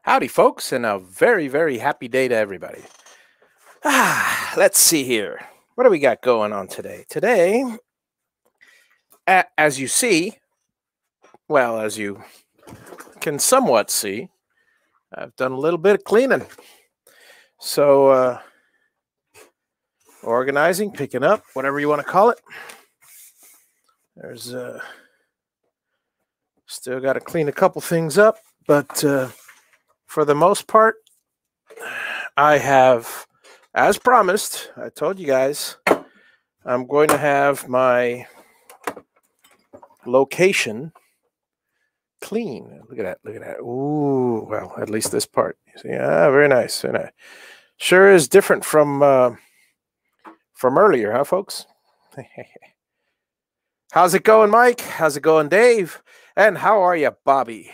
Howdy, folks, and a very, very happy day to everybody. Let's see here. What do we got going on today? Today, as you see, well, as you can somewhat see, I've done a little bit of cleaning. So, organizing, picking up, whatever you want to call it. There's still got to clean a couple things up, but for the most part, I have, as promised, I told you guys, I'm going to have my location clean. Look at that. Look at that. Ooh, well, at least this part. You see, very nice. Very nice. Sure is different from earlier, huh, folks? How's it going, Mike? How's it going, Dave? And how are you, Bobby?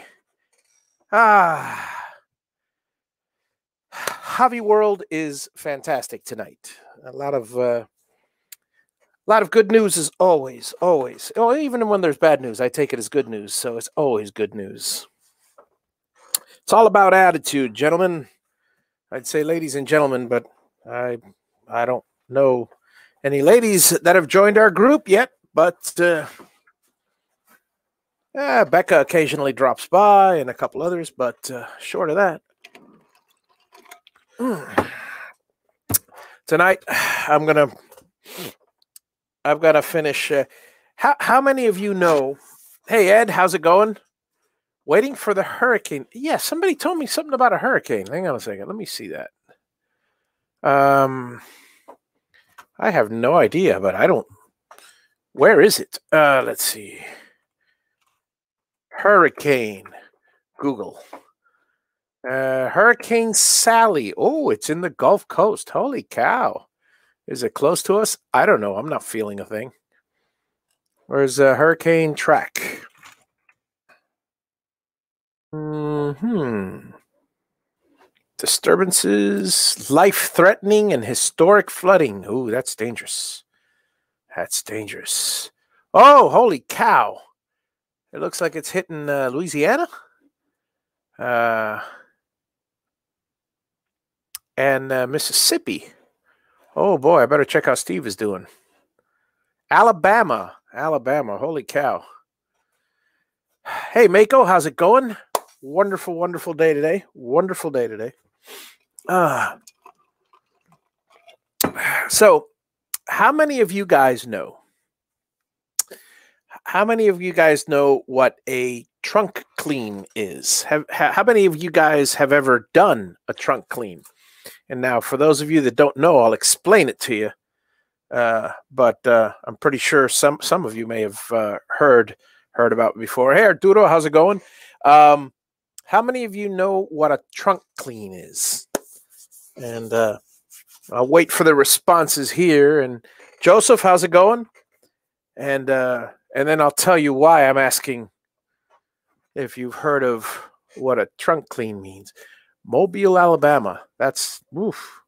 Javi World is fantastic tonight. A lot of good news as always. Always. Oh, even when there's bad news, I take it as good news. So it's always good news. It's all about attitude, gentlemen. I'd say ladies and gentlemen, but I don't know any ladies that have joined our group yet. But Becca occasionally drops by and a couple others. But short of that, tonight I've got to finish. How many of you know? Hey, Ed, how's it going? Waiting for the hurricane. Yeah, somebody told me something about a hurricane. Hang on a second. Let me see that. I have no idea, but I don't. Where is it? Let's see. Hurricane. Google. Hurricane Sally. Oh, it's in the Gulf Coast. Holy cow. Is it close to us? I don't know. I'm not feeling a thing. Where's hurricane track? Disturbances, life-threatening, and historic flooding. Ooh, that's dangerous. That's dangerous. Oh, holy cow. It looks like it's hitting Louisiana. And Mississippi. Oh, boy, I better check how Steve is doing. Alabama. Holy cow. Hey, Mako, how's it going? Wonderful, wonderful day today. Wonderful day today. So, how many of you guys know? How many of you guys know what a trunk clean is? How many of you guys have ever done a trunk clean? And now, for those of you that don't know, I'll explain it to you. But I'm pretty sure some of you may have heard about it before. Hey, Arturo, how's it going? How many of you know what a trunk clean is? And I'll wait for the responses here. And Joseph, how's it going? And then I'll tell you why I'm asking if you've heard of what a trunk clean means. Mobile, Alabama. That's oof.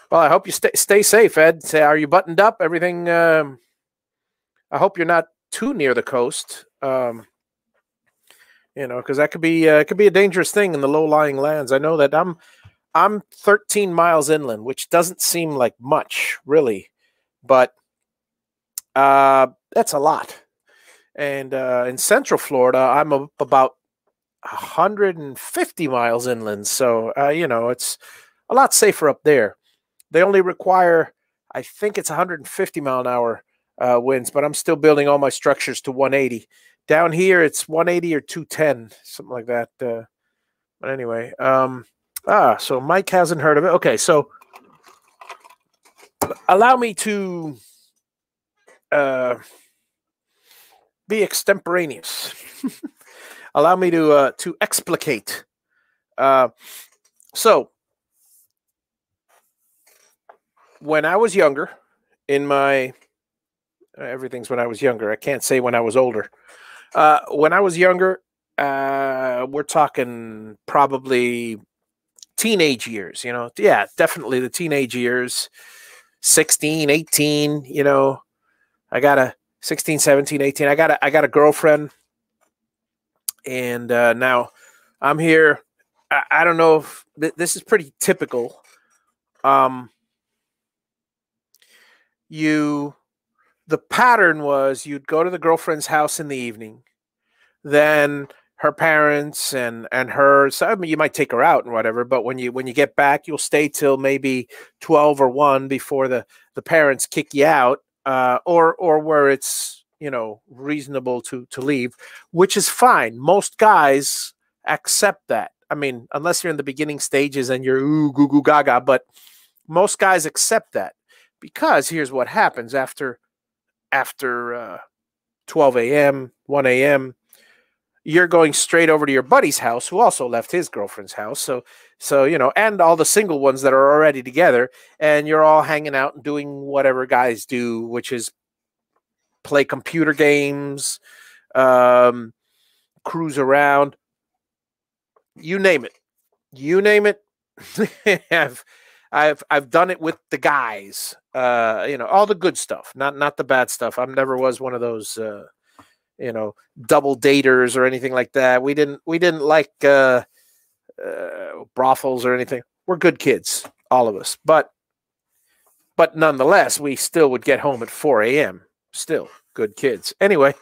Well, I hope you stay safe, Ed. Say, are you buttoned up? Everything. I hope you're not too near the coast. Because that could be a dangerous thing in the low-lying lands. I know that I'm 13 miles inland, which doesn't seem like much, really, but that's a lot. And in Central Florida, I'm about 150 miles inland, so it's a lot safer up there. They only require, I think it's 150 mile an hour winds, but I'm still building all my structures to 180. Down here, it's 180 or 210, something like that. But anyway, so Mike hasn't heard of it. Okay, so allow me to be extemporaneous. Allow me to explicate. So, when I was younger, everything's when I was younger. I can't say when I was older. When I was younger, we're talking probably teenage years, Yeah, definitely the teenage years. 16, 18, I got a 16, 17, 18. I got a girlfriend. And now I'm here. I don't know if this is pretty typical. Um, you the pattern was you'd go to the girlfriend's house in the evening, then her parents and her. So I mean, you might take her out and whatever, but when you get back, you'll stay till maybe 12 or 1 before the parents kick you out, or where it's reasonable to leave, which is fine. Most guys accept that. I mean, unless you're in the beginning stages and you're ooh goo goo gaga, but most guys accept that because here's what happens after 12 a.m., 1 a.m. You're going straight over to your buddy's house, who also left his girlfriend's house. So and all the single ones that are already together, and you're all hanging out and doing whatever guys do, which is play computer games, cruise around, you name it. You name it. I've done it with the guys. All the good stuff, not the bad stuff. I never was one of those double daters or anything like that. We didn't like brothels or anything. We're good kids, all of us. But nonetheless, we still would get home at 4 a.m. Still good kids. Anyway,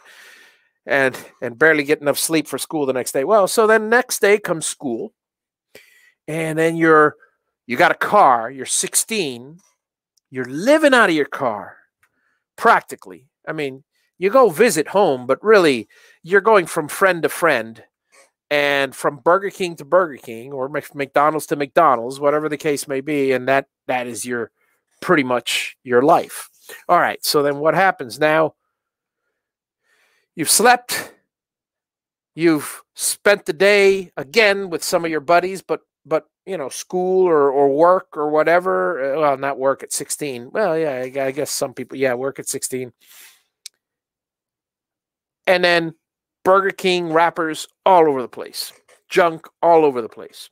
and barely get enough sleep for school the next day. Well, so then next day comes school, and then you got a car. You're 16. You're living out of your car, practically. I mean, you go visit home, but really you're going from friend to friend and from Burger King to Burger King or McDonald's to McDonald's, whatever the case may be. And that is pretty much your life. All right. So then what happens now? You've slept. You've spent the day again with some of your buddies, but school or work or whatever. Well, not work at 16. Well, yeah, I guess some people, work at 16. And then Burger King wrappers all over the place. Junk all over the place.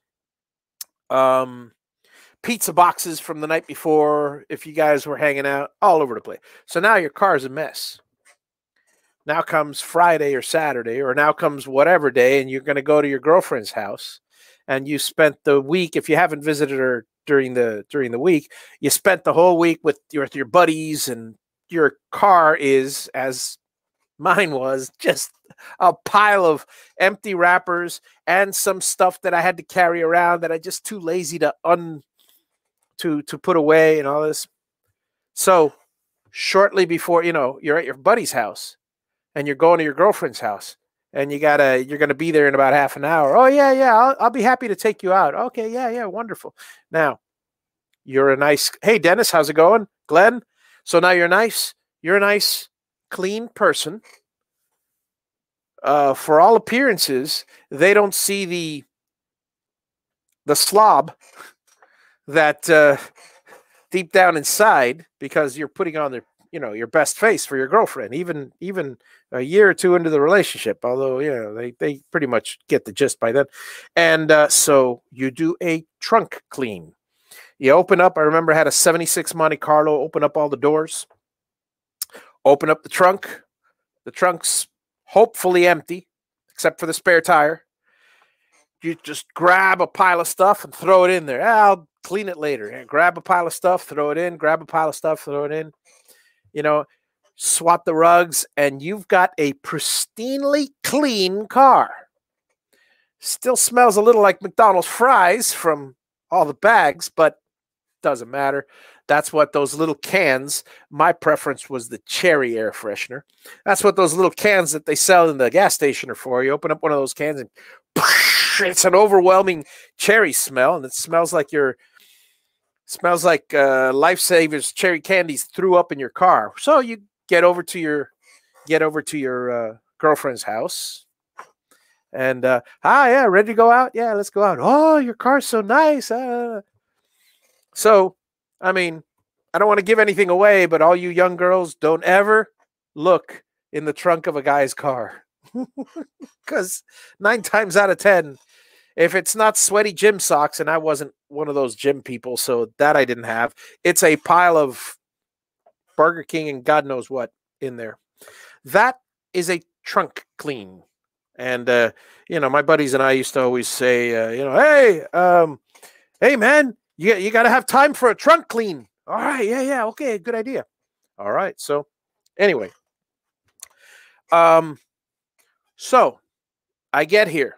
Pizza boxes from the night before, if you guys were hanging out, all over the place. So now your car's a mess. Now comes Friday or Saturday, or now comes whatever day, and you're going to go to your girlfriend's house. And you spent the week, if you haven't visited her during the week, you spent the whole week with your buddies, and your car is, as mine was, just a pile of empty wrappers and some stuff that I had to carry around that I just too lazy to put away and all this. So shortly before, you're at your buddy's house and you're going to your girlfriend's house. And you're gonna be there in about half an hour. Oh yeah, I'll be happy to take you out. Okay, yeah, wonderful. Now, you're a nice. Hey, Dennis, how's it going, Glenn? So now you're nice. You're a nice, clean person. For all appearances, they don't see the slob that deep down inside, because you're putting on your best face for your girlfriend, even a year or two into the relationship, although they pretty much get the gist by then. And so you do a trunk clean. You open up, I remember I had a 76 Monte Carlo, open up all the doors, open up the trunk. The trunk's hopefully empty except for the spare tire. You just grab a pile of stuff and throw it in there. I'll clean it later. Grab a pile of stuff, throw it in, grab a pile of stuff, throw it in. Swat the rugs, and you've got a pristinely clean car. Still smells a little like McDonald's fries from all the bags, but doesn't matter. That's what those little cans, my preference was the cherry air freshener. That's what those little cans that they sell in the gas station are for. You open up one of those cans and it's an overwhelming cherry smell, and it smells like Lifesavers cherry candies threw up in your car. So you get over to your girlfriend's house, and yeah, ready to go out? Yeah, let's go out. Oh, your car's so nice. So, I mean, I don't want to give anything away, but all you young girls, don't ever look in the trunk of a guy's car, because 9 times out of 10, if it's not sweaty gym socks, and I wasn't one of those gym people, so that I didn't have, it's a pile of Burger King and God knows what in there. That is a trunk clean. And my buddies and I used to always say, hey, man, you got to have time for a trunk clean. All right, yeah, okay, good idea. All right, so anyway, so I get here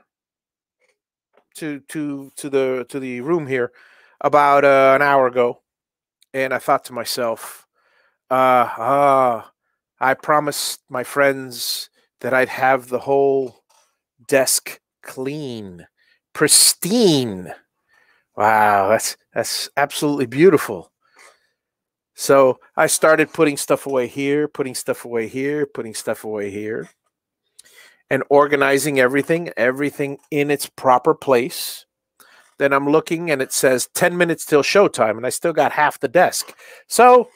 to the room here about an hour ago, and I thought to myself, I promised my friends that I'd have the whole desk clean, pristine. Wow, that's absolutely beautiful. So I started putting stuff away here, putting stuff away here, putting stuff away here, and organizing everything in its proper place. Then I'm looking and it says 10 minutes till showtime, and I still got half the desk. So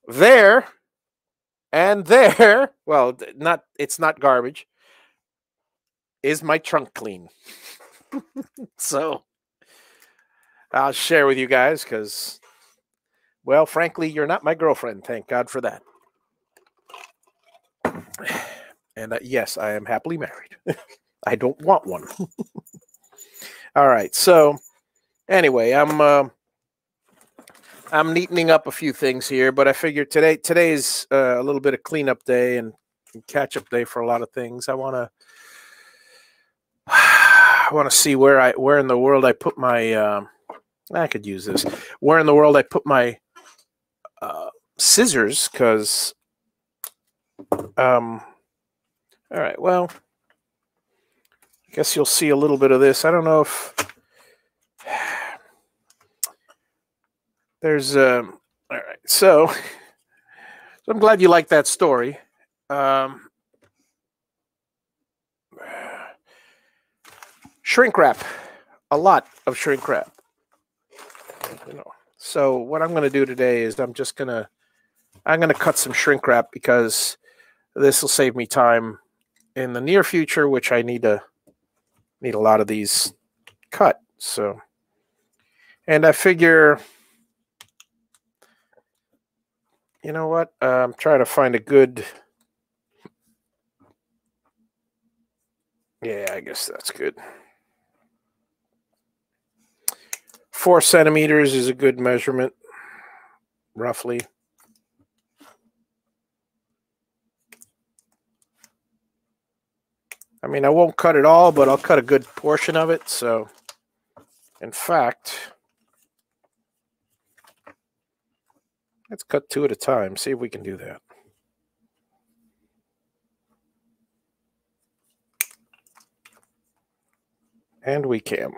there and there, well, it's not garbage, is my trunk clean. So I'll share with you guys because, well, frankly, you're not my girlfriend. Thank God for that. And yes, I am happily married. I don't want one. All right. So anyway, I'm neatening up a few things here, but I figured today's a little bit of cleanup day and catch up day for a lot of things. I want to see where in the world I put my. I could use this. Where in the world I put my scissors? Because all right. Well, I guess you'll see a little bit of this. I don't know if there's all right. So I'm glad you like that story. Shrink wrap, a lot of shrink wrap. So what I'm going to do today is I'm going to cut some shrink wrap because this will save me time in the near future, which I need a lot of these cut. So, and I figure, you know what? I'm trying to find a good. Yeah, I guess that's good. 4 centimeters is a good measurement, roughly. I mean, I won't cut it all, but I'll cut a good portion of it. So, in fact, let's cut 2 at a time. See if we can do that. And we can.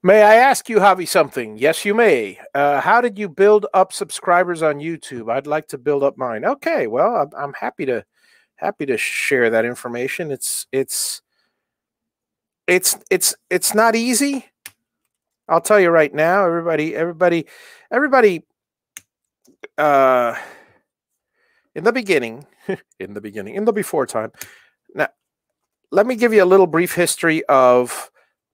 May I ask you, Javi, something? Yes, you may. How did you build up subscribers on YouTube? I'd like to build up mine. Okay, well, I'm happy to share that information. It's not easy. I'll tell you right now, everybody. In the beginning, in the before time. Now, let me give you a little brief history of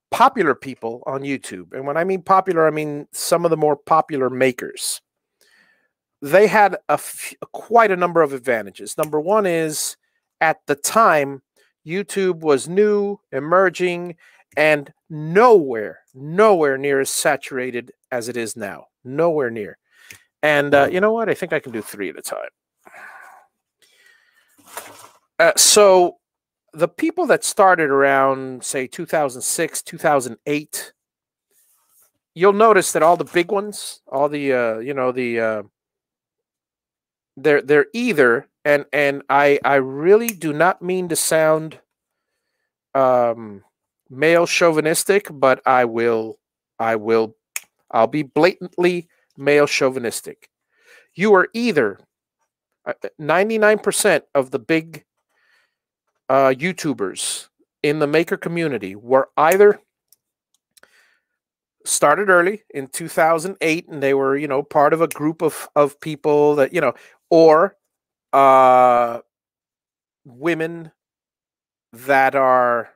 popular people on YouTube. And when I mean popular, I mean some of the more popular makers. They had quite a number of advantages. Number one is, at the time, YouTube was new, emerging, and nowhere near as saturated as it is now. Nowhere near. And you know what? I think I can do 3 at a time. So the people that started around, say, 2006, 2008, you'll notice that all the big ones, all the, they're either, and I really do not mean to sound male chauvinistic, but I'll be blatantly male chauvinistic. You are either 99% of the big YouTubers in the maker community were either started early in 2008 and they were, part of a group of people that, or women that are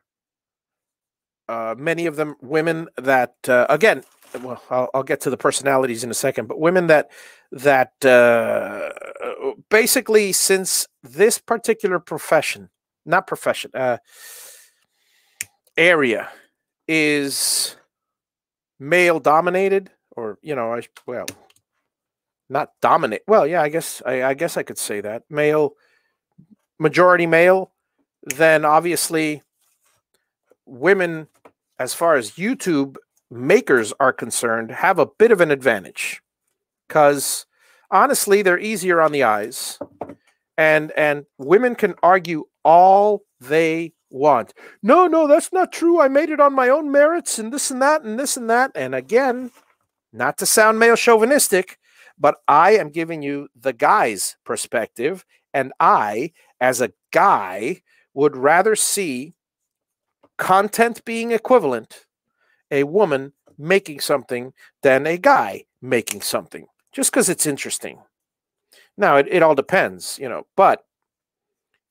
many of them women that again, well, I'll get to the personalities in a second, but women that basically, since this particular profession, not profession, area is male dominated, or well, not dominate. Well, yeah, I guess I could say that male, majority male. Then obviously, women, as far as YouTube makers are concerned, have a bit of an advantage because honestly, they're easier on the eyes, and women can argue all they want. No, no, that's not true. I made it on my own merits, and this and that, and this and that. And again, not to sound male chauvinistic, but I am giving you the guy's perspective, and I, as a guy, would rather see content being equivalent, a woman making something, than a guy making something, just because it's interesting. Now, it all depends, but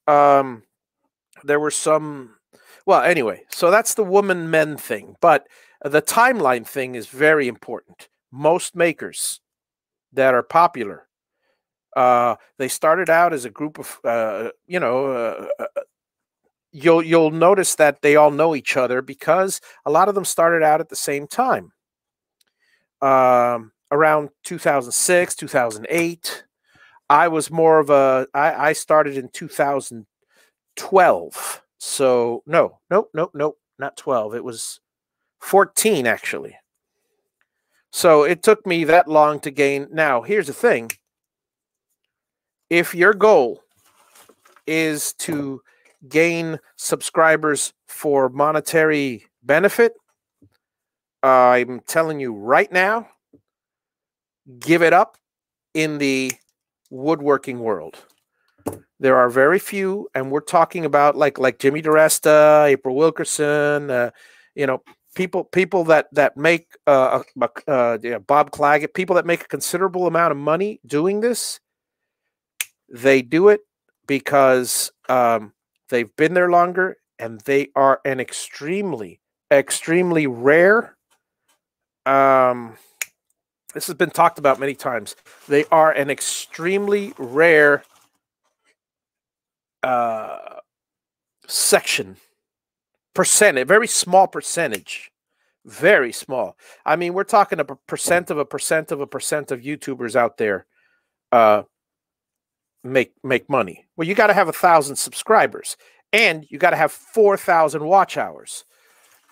there were some, well, anyway, so that's the woman men thing, but the timeline thing is very important. Most makers that are popular, they started out as a group of, you'll notice that they all know each other because a lot of them started out at the same time. Around 2006, 2008. I was more of I started in 2012. So no, not 12. It was 14 actually. So it took me that long to gain. Now, here's the thing. If your goal is to gain subscribers for monetary benefit, I'm telling you right now, give it up in the woodworking world. There are very few, and we're talking about like Jimmy DeResta, April Wilkerson, people that make Bob Claggett, people that make a considerable amount of money doing this. They do it because they've been there longer, and they are an extremely, extremely rare. This has been talked about many times. They are an extremely rare section, a very small percentage, very small. I mean, we're talking a percent of a percent of a percent of YouTubers out there make money. Well, you got to have 1,000 subscribers, and you got to have 4,000 watch hours.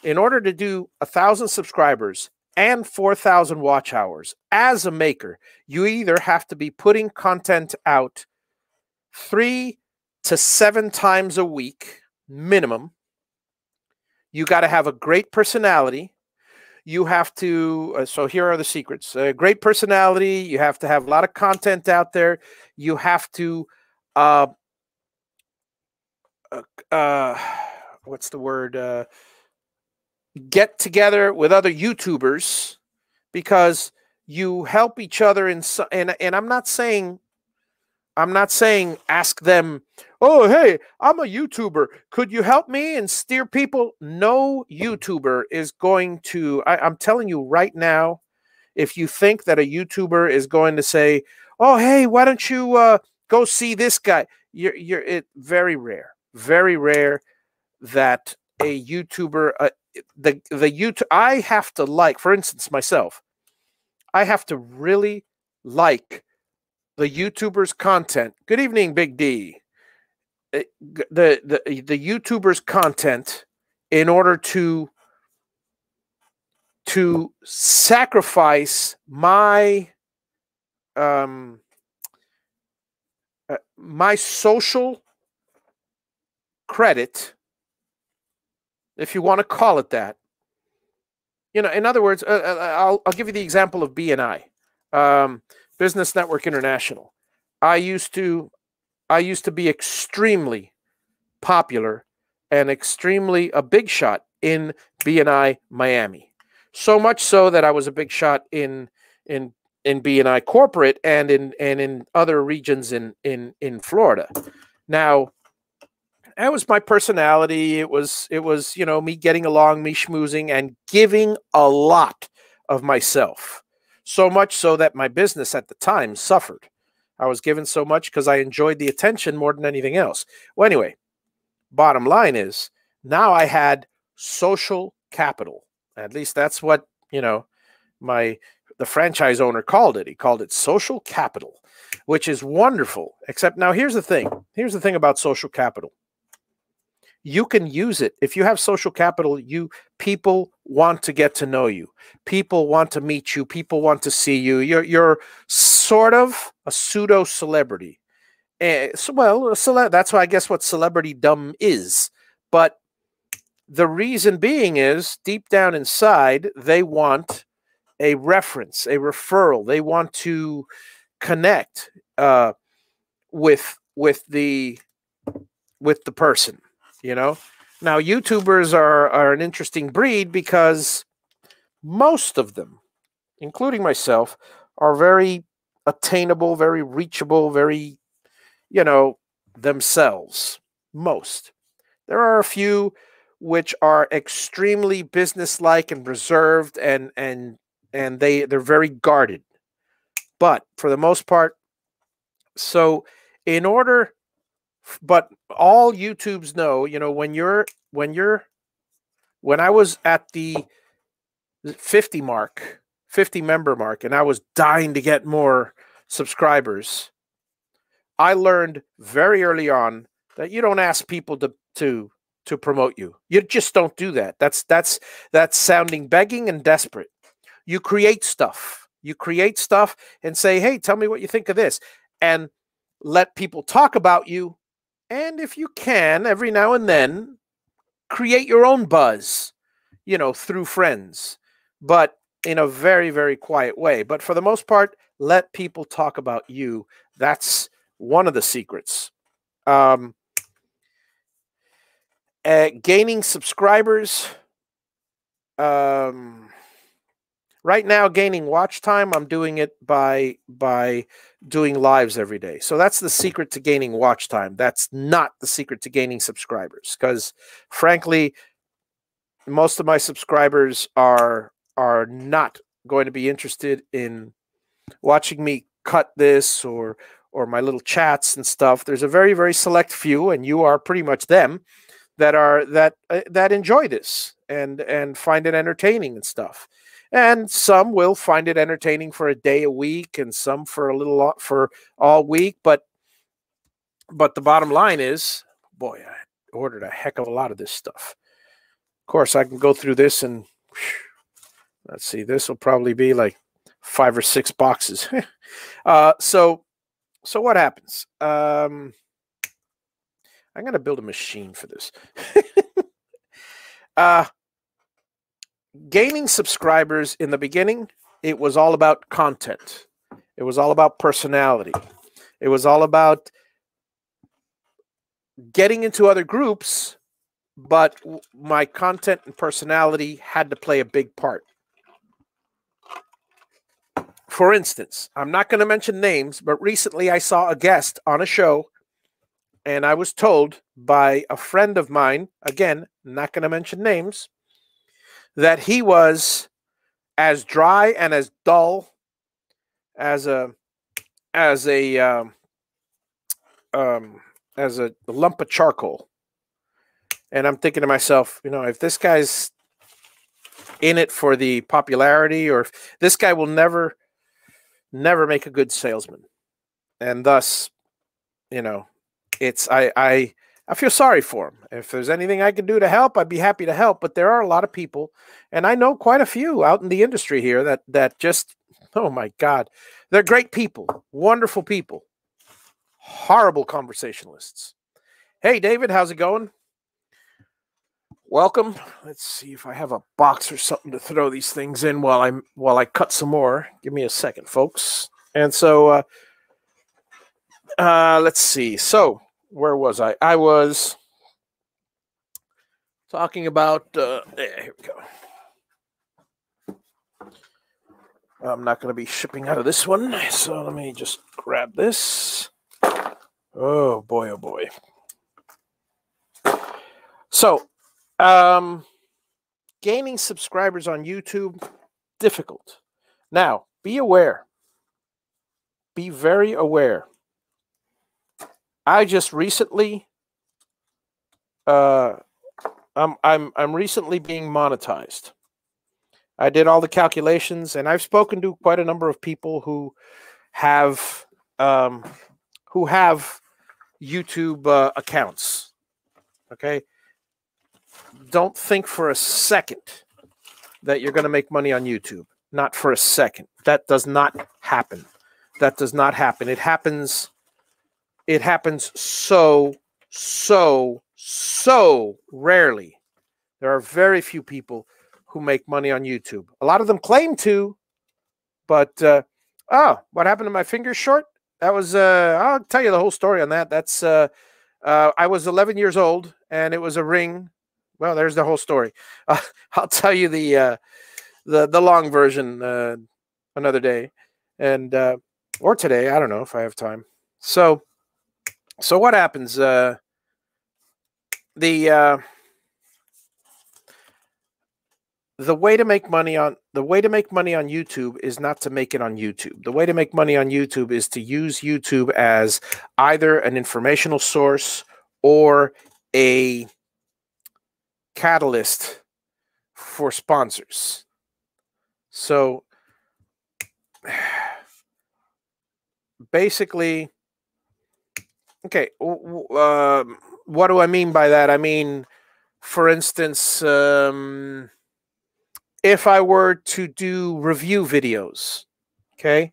In order to do 1,000 subscribers and 4,000 watch hours as a maker, you either have to be putting content out 3 to 7 times a week minimum. You got to have a great personality. You have to, so here are the secrets. Great personality. You have to have a lot of content out there. You have to, what's the word? Get together with other YouTubers, because you help each other in and I'm not saying ask them, oh, hey, I'm a YouTuber, could you help me and steer people? No YouTuber is going to, I'm telling you right now, if you think that a YouTuber is going to say, oh, hey, why don't you go see this guy? It's very rare that a YouTuber, the YouTube, I have to like, for instance, myself, I have to really like the YouTuber's content. Good evening, Big D. The YouTuber's content in order to sacrifice my my social credit, if you want to call it that. In other words, I'll give you the example of BNI, Business Network International. I used to be extremely popular and extremely a big shot in BNI Miami. So much so that I was a big shot in BNI corporate and in other regions in Florida. Now, that was my personality. It was me getting along, me schmoozing, and giving a lot of myself. So much so that my business at the time suffered. I was given so much because I enjoyed the attention more than anything else. Well, anyway, bottom line is now I had social capital. At least that's what, the franchise owner called it. He called it social capital, which is wonderful. Except now here's the thing. Here's the thing about social capital. You can use it. If you have social capital, people want to get to know you. People want to meet you. People want to see you. You're sort of a pseudo celebrity. That's why I guess what celebrity dumb is. But the reason being is deep down inside, they want a reference, a referral. They want to connect with the person. Now YouTubers are an interesting breed because most of them, including myself, are very attainable, very reachable, very, themselves. Most. There are a few which are extremely businesslike and reserved, and they're very guarded. But for the most part, so in order, but all YouTubes know, when I was at the 50 member mark, and I was dying to get more subscribers, I learned very early on that you don't ask people to promote you. You just don't do that. That's sounding begging and desperate. You create stuff. You create stuff and say, hey, tell me what you think of this. And let people talk about you. And if you can, every now and then, create your own buzz, through friends. But in a very, very quiet way. But for the most part, let people talk about you. That's one of the secrets. Gaining subscribers. Right now, gaining watch time, I'm doing it by doing lives every day. So that's the secret to gaining watch time. That's not the secret to gaining subscribers, because frankly, most of my subscribers are not going to be interested in watching me cut this or my little chats and stuff. There's a very, very select few, and you are pretty much them, that enjoy this and find it entertaining and stuff. And some will find it entertaining for a day a week, and some for all week. But the bottom line is, boy, I ordered a heck of a lot of this stuff. Of course, I can go through this and let's see. This will probably be like 5 or 6 boxes. So what happens? I'm going to build a machine for this. Gaining subscribers in the beginning, it was all about content. It was all about personality. It was all about getting into other groups, but my content and personality had to play a big part. For instance, I'm not going to mention names, but recently I saw a guest on a show, and I was told by a friend of mine, again, not going to mention names, that he was as dry and as dull as a lump of charcoal. And I'm thinking to myself, if this guy's in it for the popularity, or if this guy will never make a good salesman. And thus, I feel sorry for him. If there's anything I can do to help, I'd be happy to help. But there are a lot of people, and I know quite a few out in the industry here that just, oh my God, they're great people, wonderful people, horrible conversationalists. Hey, David, how's it going? Welcome. Let's see if I have a box or something to throw these things in while I cut some more. Give me a second, folks. And so, let's see. So, where was I? I was talking about, here we go. I'm not going to be shipping out of this one, so let me just grab this. Oh, boy, oh, boy. So, gaining subscribers on YouTube, difficult. Now, be aware. Be very aware. I just recently, I'm recently being monetized. I did all the calculations, and I've spoken to quite a number of people have um, who have YouTube accounts. Okay, don't think for a second that you're going to make money on YouTube. Not for a second. That does not happen. That does not happen. It happens. It happens so rarely. There are very few people who make money on YouTube. A lot of them claim to, but oh, what happened to my fingers short? That was I'll tell you the whole story on that. That's I was 11 years old, and it was a ring. Well, there's the whole story. I'll tell you the long version another day, and or today. I don't know if I have time. So what happens? The way to make money on YouTube is not to make it on YouTube. The way to make money on YouTube is to use YouTube as either an informational source or a catalyst for sponsors. So basically, okay, what do I mean by that? I mean, for instance, if I were to do review videos, okay,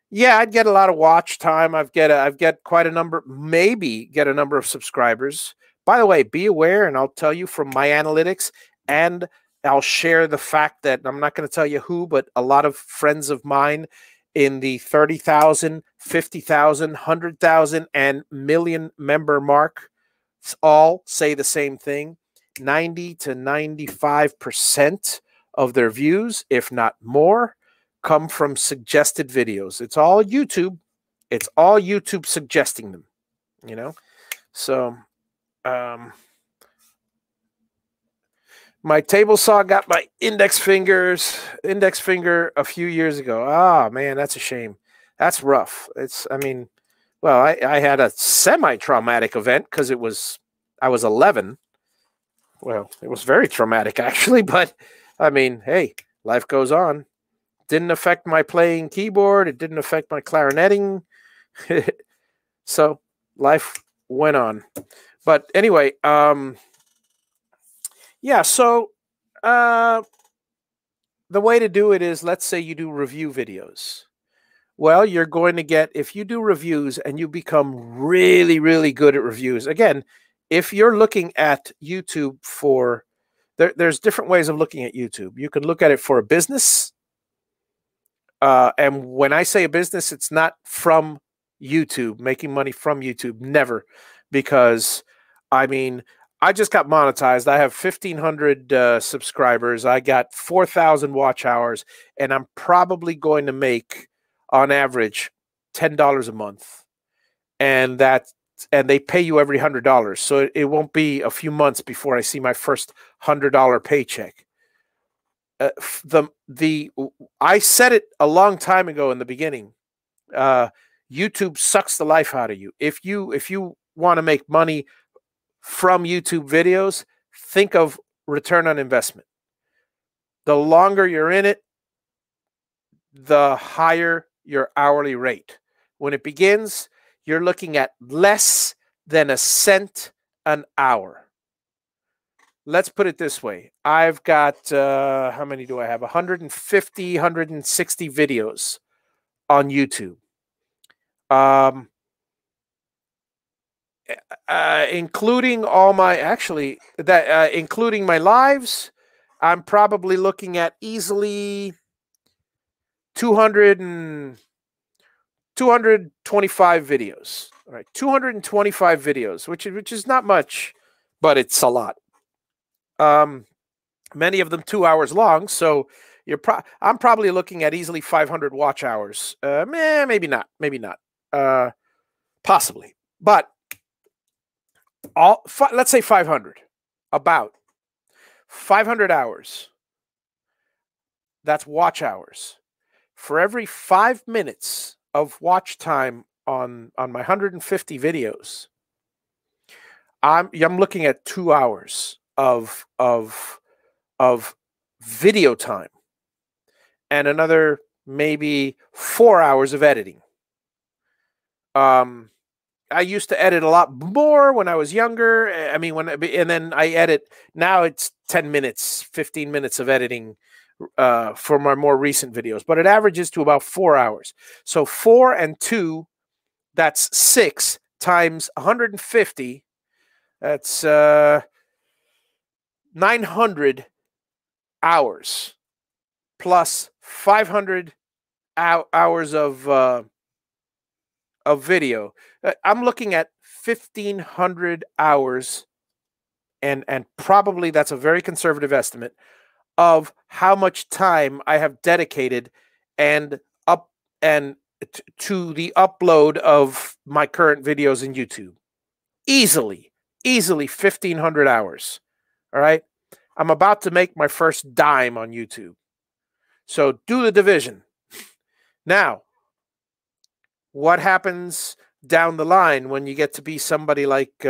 yeah, I'd get a lot of watch time. I've get quite a number, maybe get a number of subscribers. By the way, be aware, and I'll tell you from my analytics, and I'll share the fact that I'm not going to tell you who, but a lot of friends of mine in the 30,000, 50,000, 100,000, and million member mark all say the same thing. 90 to 95% of their views, if not more, come from suggested videos. It's all YouTube. It's all YouTube suggesting them, you know? So, my table saw got my index finger a few years ago. Ah, man, that's a shame. That's rough. I mean, well, I had a semi-traumatic event because I was 11. Well, it was very traumatic, actually, but I mean, hey, life goes on. Didn't affect my playing keyboard. It didn't affect my clarinetting. So life went on. But anyway, yeah, so the way to do it is, let's say you do review videos. Well, you're going to get, if you do reviews and you become really, really good at reviews, again, if you're looking at YouTube for, there's different ways of looking at YouTube. You can look at it for a business. And when I say a business, it's not from YouTube, making money from YouTube, never. Because, I mean, I just got monetized. I have 1,500 subscribers. I got 4,000 watch hours, and I'm probably going to make, on average, $10 a month. And they pay you every $100. So it won't be a few months before I see my first $100 paycheck. I said it a long time ago in the beginning. YouTube sucks the life out of you. If you want to make money from YouTube videos, think of return on investment. The longer you're in it, the higher your hourly rate. When it begins, you're looking at less than a cent an hour. Let's put it this way. I've got, how many do I have? 150, 160 videos on YouTube. Including all my, actually, including my lives, I'm probably looking at easily 225 videos. All right, 225 videos, which is not much, but it's a lot. Many of them 2 hours long, so I'm probably looking at easily 500 watch hours. Maybe not, possibly, but let's say 500, about 500 hours. That's watch hours. For every 5 minutes of watch time on my 150 videos, I'm looking at 2 hours of video time and another maybe 4 hours of editing. I used to edit a lot more when I was younger. I mean, and then I edit now. It's 10 minutes, 15 minutes of editing for my more recent videos, but it averages to about 4 hours. So 4 and 2, that's 6 times 150. That's 900 hours plus 500 hours of video. I'm looking at 1,500 hours, and probably that's a very conservative estimate of how much time I have dedicated and to the upload of my current videos in YouTube. Easily 1,500 hours. All right. I'm about to make my first dime on YouTube. So do the division. Now, what happens down the line when you get to be somebody like, see,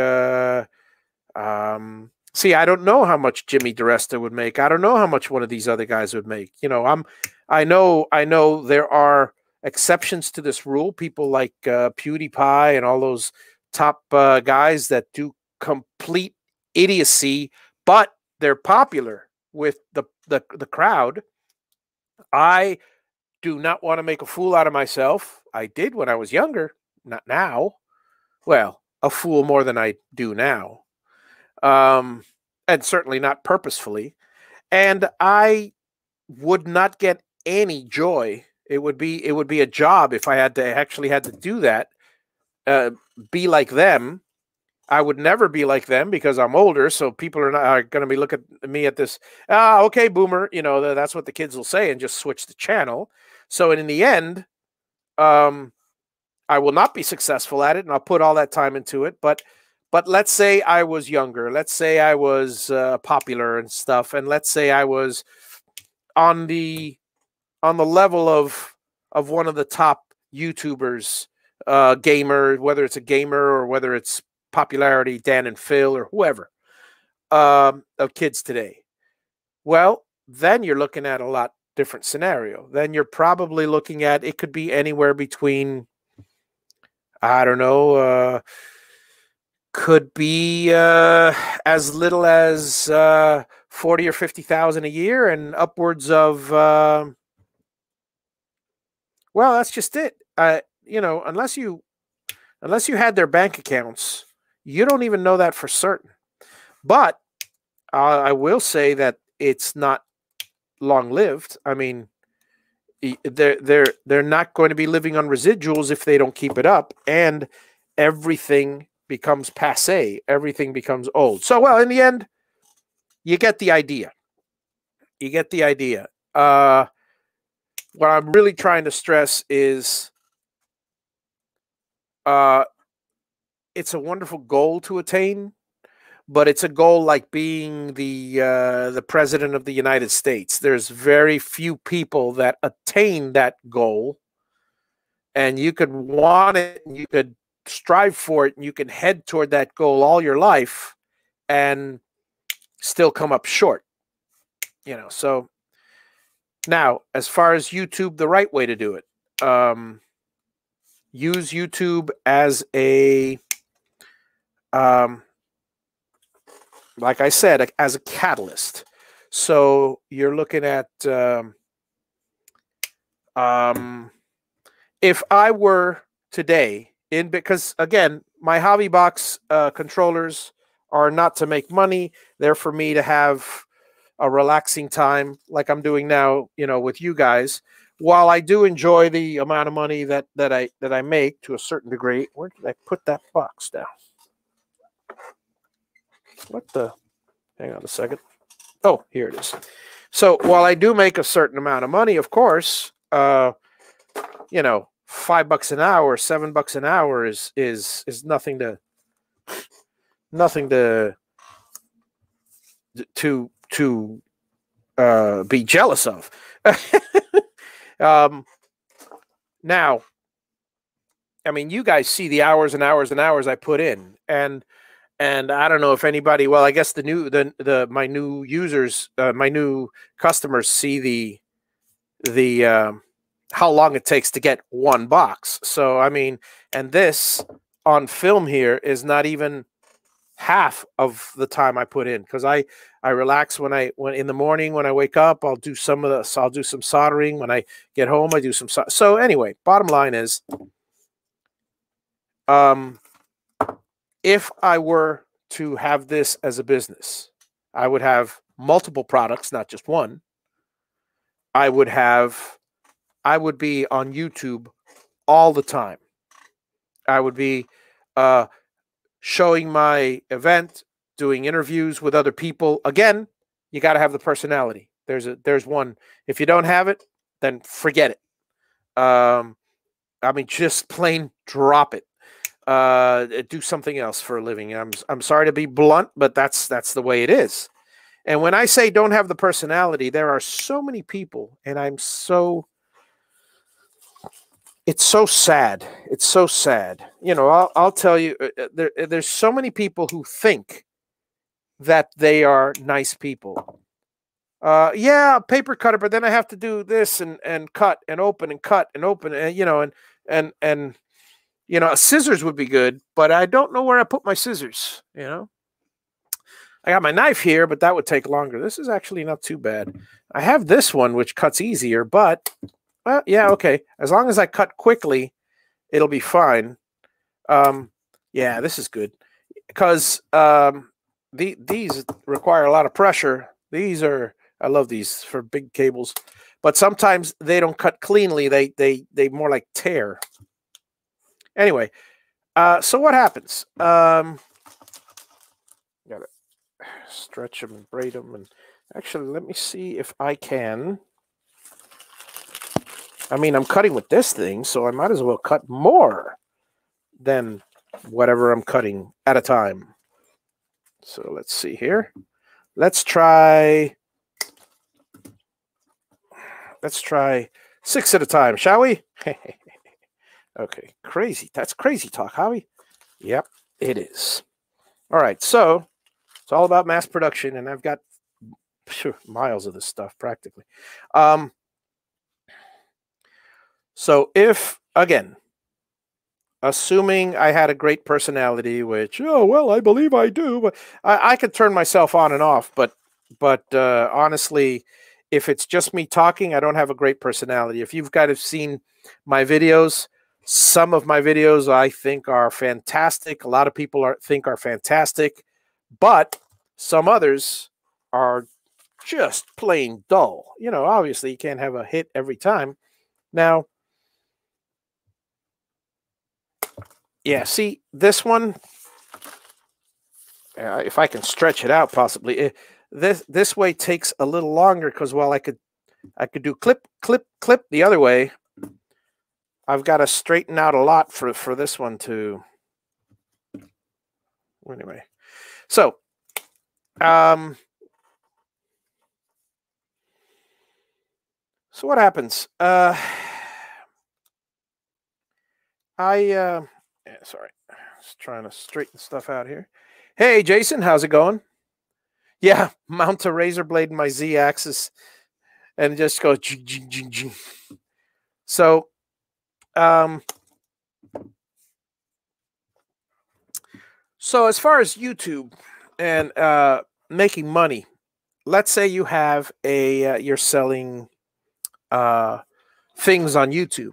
I don't know how much Jimmy DiResta would make. I don't know how much one of these other guys would make. You know, I know there are exceptions to this rule. People like PewDiePie and all those top guys that do complete idiocy, but they're popular with the crowd. I do not want to make a fool out of myself. I did when I was younger, not now. Well, a fool more than I do now. And certainly not purposefully. And I would not get any joy. It would be a job if I had to do that. Be like them. I would never be like them because I'm older. So people are going to be looking at me at this. Okay, boomer. You know, that's what the kids will say, and just switch the channel. So in the end, I will not be successful at it, and I'll put all that time into it. But let's say I was younger. Let's say I was popular and stuff, and let's say I was on the level of one of the top YouTubers, gamer, whether it's a gamer or whether it's popularity, Dan and Phil or whoever, of kids today. Well, then you're looking at a lot different scenario. Then you're probably looking at, it could be anywhere between, I don't know, could be as little as 40 or 50,000 a year, and upwards of well, that's just it. You know, unless you had their bank accounts, you don't even know that for certain. But I will say that it's not long lived. I mean, they're not going to be living on residuals if they don't keep it up, and everything becomes passé. Everything becomes old. So, well, in the end, you get the idea. You get the idea. What I'm really trying to stress is, it's a wonderful goal to attain, but it's a goal like being the president of the United States. There's very few people that attain that goal, and you could want it, and you could strive for it, and you can head toward that goal all your life and still come up short. You know, so now, as far as YouTube, the right way to do it, use YouTube as a like I said, as a catalyst. So you're looking at, if I were today because again, my Javi box controllers are not to make money. They're for me to have a relaxing time like I'm doing now, you know, with you guys. While I do enjoy the amount of money that I make to a certain degree. Where did I put that box down? What the? Hang on a second. Oh, here it is. So while I do make a certain amount of money, of course, you know, $5 an hour, $7 an hour is nothing to be jealous of. um, now, I mean, you guys see the hours and hours and hours I put in, and I don't know if anybody. Well, I guess the my new users, my new customers see the how long it takes to get one box. So I mean, and this on film here is not even half of the time I put in, because I relax when in the morning when I wake up. I'll do I'll do some soldering. When I get home, I do some so anyway, bottom line is, if I were to have this as a business, I would have multiple products, not just one. I would be on YouTube all the time. I would be showing my event, doing interviews with other people. Again, you got to have the personality. There's one. If you don't have it, then forget it. I mean, just plain drop it. Do something else for a living. I'm sorry to be blunt, but that's the way it is. And when I say don't have the personality, there are so many people, and it's so sad. It's so sad. You know, I'll tell you, there's so many people who think that they are nice people. Yeah, paper cutter, but then I have to do this and cut and open and cut and open, and you know, and you know, scissors would be good, but I don't know where I put my scissors. You know, I got my knife here, but that would take longer. This is actually not too bad. I have this one, which cuts easier, but well, yeah, okay. As long as I cut quickly, it'll be fine. Yeah, this is good, because these require a lot of pressure. I love these for big cables, but sometimes they don't cut cleanly. They more like tear. Anyway, so what happens? Gotta stretch them and braid them, and actually, let me see if I can. I mean, I'm cutting with this thing, so I might as well cut more than whatever I'm cutting at a time. So let's see here. Let's try 6 at a time, shall we? Okay, crazy. That's crazy talk, Javi. Yep, it is. All right, so it's all about mass production, and I've got miles of this stuff practically. So if, again, assuming I had a great personality, which, oh, well, I believe I do, but I could turn myself on and off, but honestly, if it's just me talking, I don't have a great personality. If you've kind of seen my videos, some of my videos I think are fantastic. A lot of people think are fantastic, but some others are just plain dull. You know, obviously you can't have a hit every time. Now, yeah, see this one. If I can stretch it out, possibly this way takes a little longer, because while I could do clip, clip, clip the other way, I've got to straighten out a lot for this one to. Anyway, so so what happens? Sorry, just trying to straighten stuff out here. Hey, Jason, how's it going? Yeah, mount a razor blade in my Z-axis, and it just goes. So, so as far as YouTube and making money, let's say you have you're selling things on YouTube.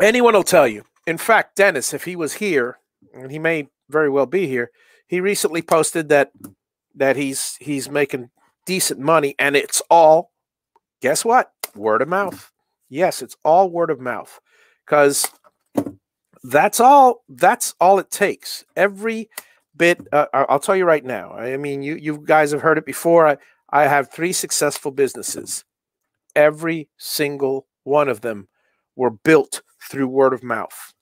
Anyone will tell you. In fact, Dennis, if he was here, and he may very well be here, he recently posted that he's making decent money, and it's all, guess what? Word of mouth. Yes, it's all word of mouth, because that's all it takes. Every bit. I'll tell you right now. I mean, you guys have heard it before. I have 3 successful businesses. Every single one of them were built through word of mouth,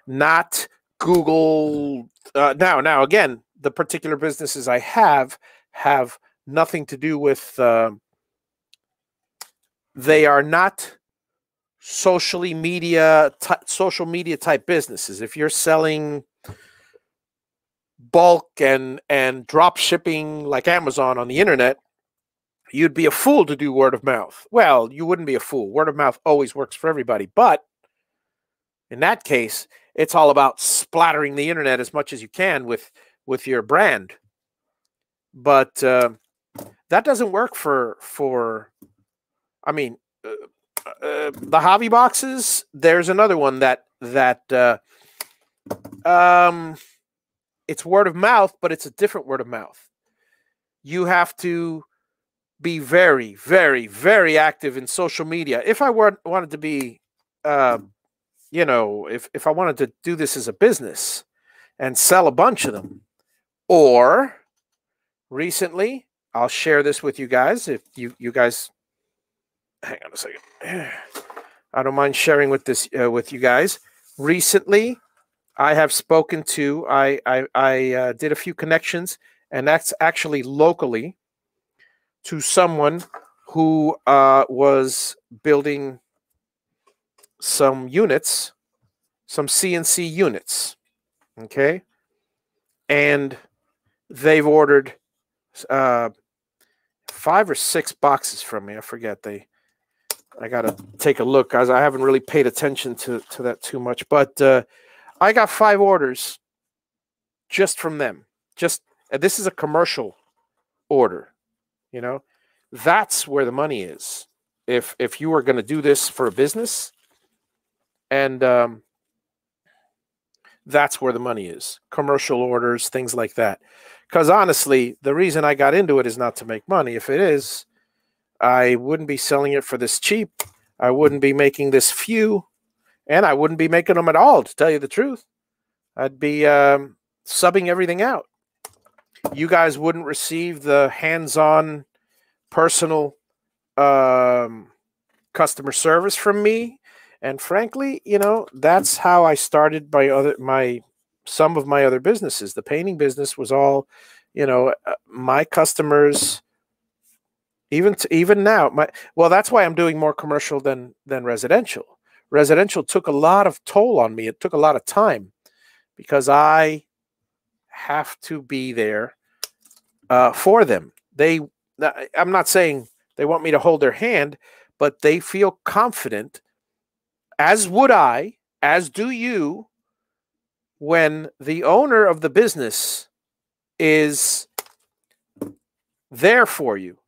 not Google. Now, again, the particular businesses I have have nothing to do with. They are not social media type businesses. If you're selling bulk and drop shipping like Amazon on the internet, you'd be a fool to do word of mouth. Well, you wouldn't be a fool. Word of mouth always works for everybody. But in that case, it's all about splattering the internet as much as you can with your brand. But that doesn't work for I mean, the Javi boxes. There's another one that it's word of mouth, but it's a different word of mouth. You have to be very, very, very active in social media. If I wanted to be, if I wanted to do this as a business and sell a bunch of them, or recently, I'll share this with you guys. If you guys, hang on a second, I don't mind sharing with you guys. Recently, I have spoken to. I did a few connections, and that's actually locally to someone who was building some units, some CNC units, okay? And they've ordered 5 or 6 boxes from me. I forget. I got to take a look, guys. I haven't really paid attention to that too much. But I got 5 orders just from them. This is a commercial order. You know, that's where the money is. If you are going to do this for a business, and that's where the money is. Commercial orders, things like that. Because honestly, the reason I got into it is not to make money. If it is, I wouldn't be selling it for this cheap. I wouldn't be making this few, and I wouldn't be making them at all, to tell you the truth. I'd be subbing everything out. You guys wouldn't receive the hands-on personal customer service from me. And frankly, that's how I started some of my other businesses. The painting business was all, my customers, even now. That's why I'm doing more commercial than residential. Residential took a lot of toll on me. It took a lot of time because I have to be there for them. I'm not saying they want me to hold their hand, but they feel confident, as would I, as do you, when the owner of the business is there for you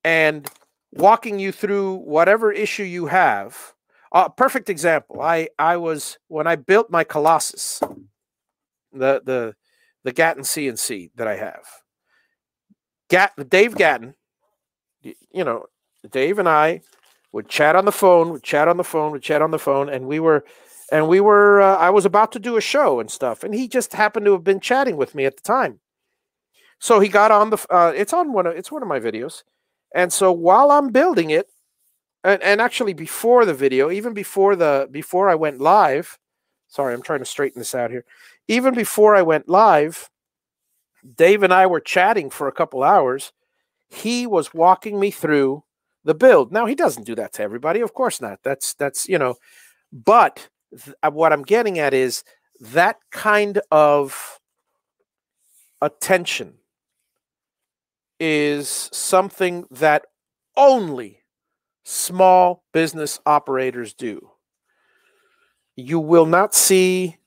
and walking you through whatever issue you have. Perfect example. I was, when I built my Colossus, the Gatton CNC that I have, Dave Gatton, Dave and I would chat on the phone, and we were, I was about to do a show and stuff, and he just happened to have been chatting with me at the time. So he got on it's one of my videos. And so while I'm building it, and actually before the video, even before I went live, sorry, I'm trying to straighten this out here. Even before I went live, Dave and I were chatting for a couple hours. He was walking me through the build. Now, he doesn't do that to everybody. Of course not. That's but what I'm getting at is that kind of attention is something that only small business operators do. You will not see,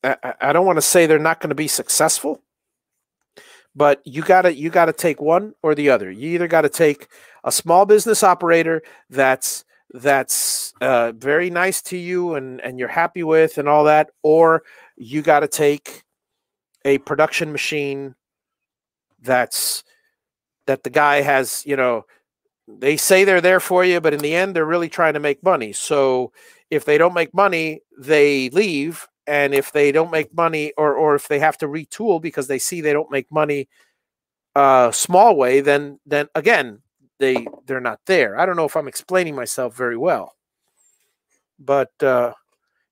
I don't want to say they're not going to be successful, but you gotta take one or the other. You either got to take a small business operator that's very nice to you and you're happy with and all that, or you got to take a production machine that the guy has, they say they're there for you, but in the end, they're really trying to make money. So if they don't make money, they leave. And if they don't make money, or if they have to retool because they see they don't make money small way, then again, they're not there. I don't know if I'm explaining myself very well. But yeah,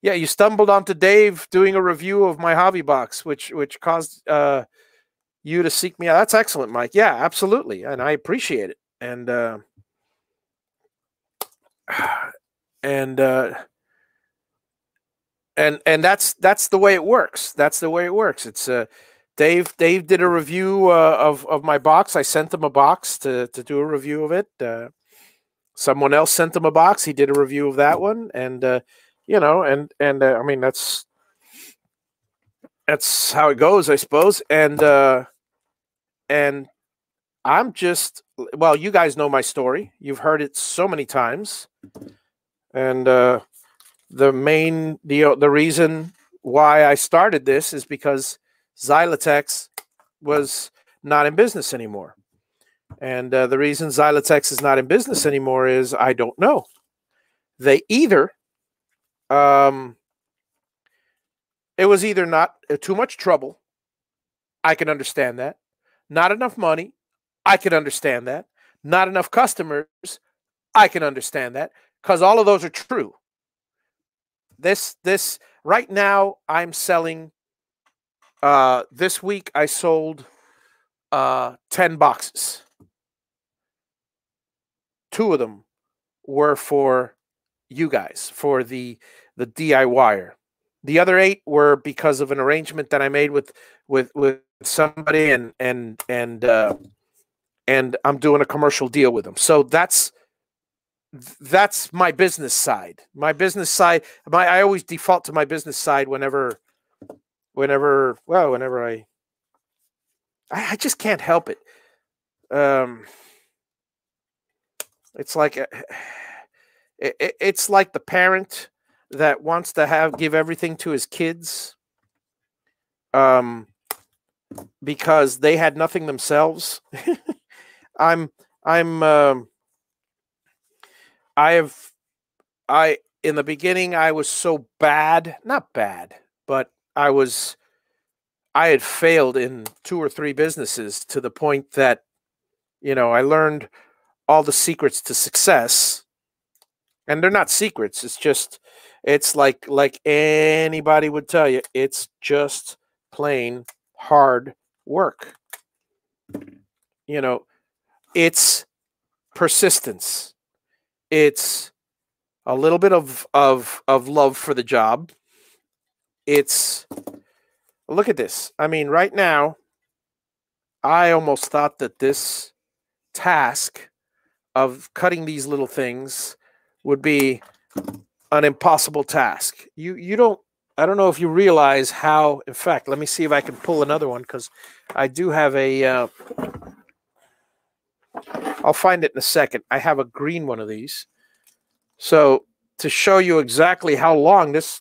you stumbled onto Dave doing a review of my hobby box, which caused you to seek me out. That's excellent, Mike. Yeah, absolutely, and I appreciate it. And and that's the way it works. That's the way it works. It's Dave did a review of my box. I sent him a box to do a review of it. Someone else sent him a box. He did a review of that one, and I mean that's how it goes, I suppose. And I'm just, well, you guys know my story. You've heard it so many times, and the reason why I started this is because Xylotex was not in business anymore. And the reason Xylotex is not in business anymore is I don't know. They either, it was either not too much trouble. I can understand that. Not enough money. I can understand that. Not enough customers. I can understand that, because all of those are true. This right now I'm selling. This week I sold 10 boxes. 2 of them were for you guys, for the DIYer. The other 8 were because of an arrangement that I made with somebody, and I'm doing a commercial deal with them. So that's my business side. My business side. I always default to my business side whenever I just can't help it. It's like it's like the parent that wants to give everything to his kids, because they had nothing themselves. I'm I in the beginning I was so bad, not bad, but I had failed in 2 or 3 businesses to the point that I learned all the secrets to success. And they're not secrets. It's like anybody would tell you, it's just plain hard work. It's persistence. It's a little bit of love for the job. Look at this. I mean, right now, I almost thought that this task of cutting these little things would be an impossible task. I don't know if you realize how, in fact, let me see if I can pull another one, because I do have I'll find it in a second. I have a green one of these. So to show you exactly how long this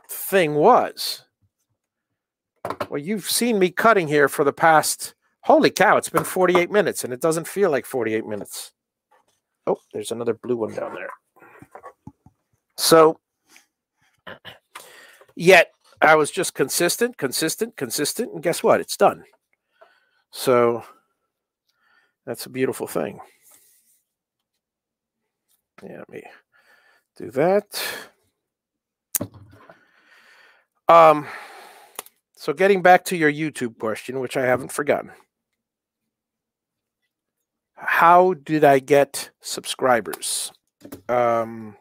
thing was. Well, you've seen me cutting here for the past, holy cow, it's been 48 minutes, and it doesn't feel like 48 minutes. Oh, there's another blue one down there. So, yet I was just consistent, and guess what? It's done. So that's a beautiful thing. Yeah, let me do that. So getting back to your YouTube question, which I haven't forgotten. How did I get subscribers? The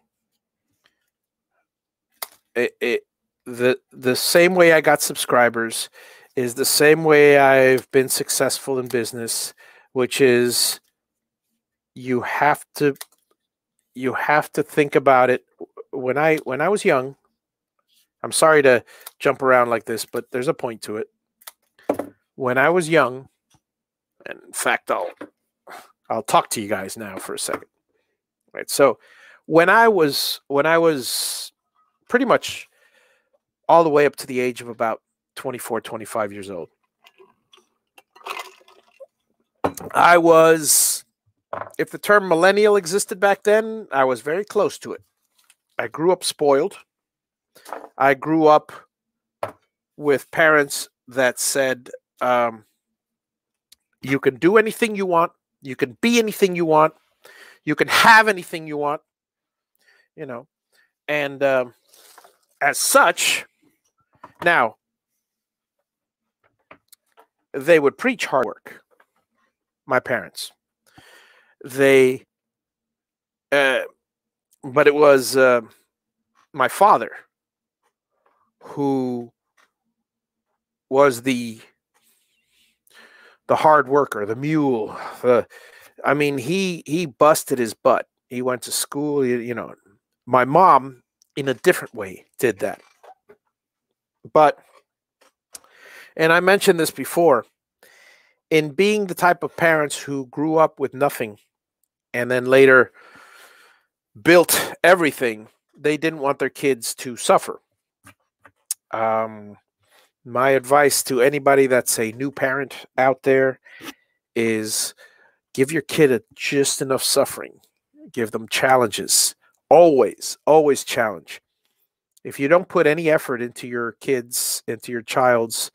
same way I got subscribers is the same way I've been successful in business, which is you have to think about it. When I was young, I'm sorry to jump around like this, but there's a point to it. When I was young, and in fact, I'll talk to you guys now for a second. Right. So when I was pretty much all the way up to the age of about 24, 25 years old, I was, if the term millennial existed back then, I was very close to it. I grew up spoiled. I grew up with parents that said, you can do anything you want. You can be anything you want. You can have anything you want. And as such, now, they would preach hard work. My parents, they, uh, but it was my father who was the hard worker, the mule. I mean, he busted his butt. He went to school. You know, my mom, in a different way, did that. But, and I mentioned this before, in being the type of parents who grew up with nothing and then later built everything, they didn't want their kids to suffer. Um, my advice to anybody that's a new parent out there is give your kid just enough suffering. Give them challenges. Always, always challenge. If you don't put any effort into your kids, into your child's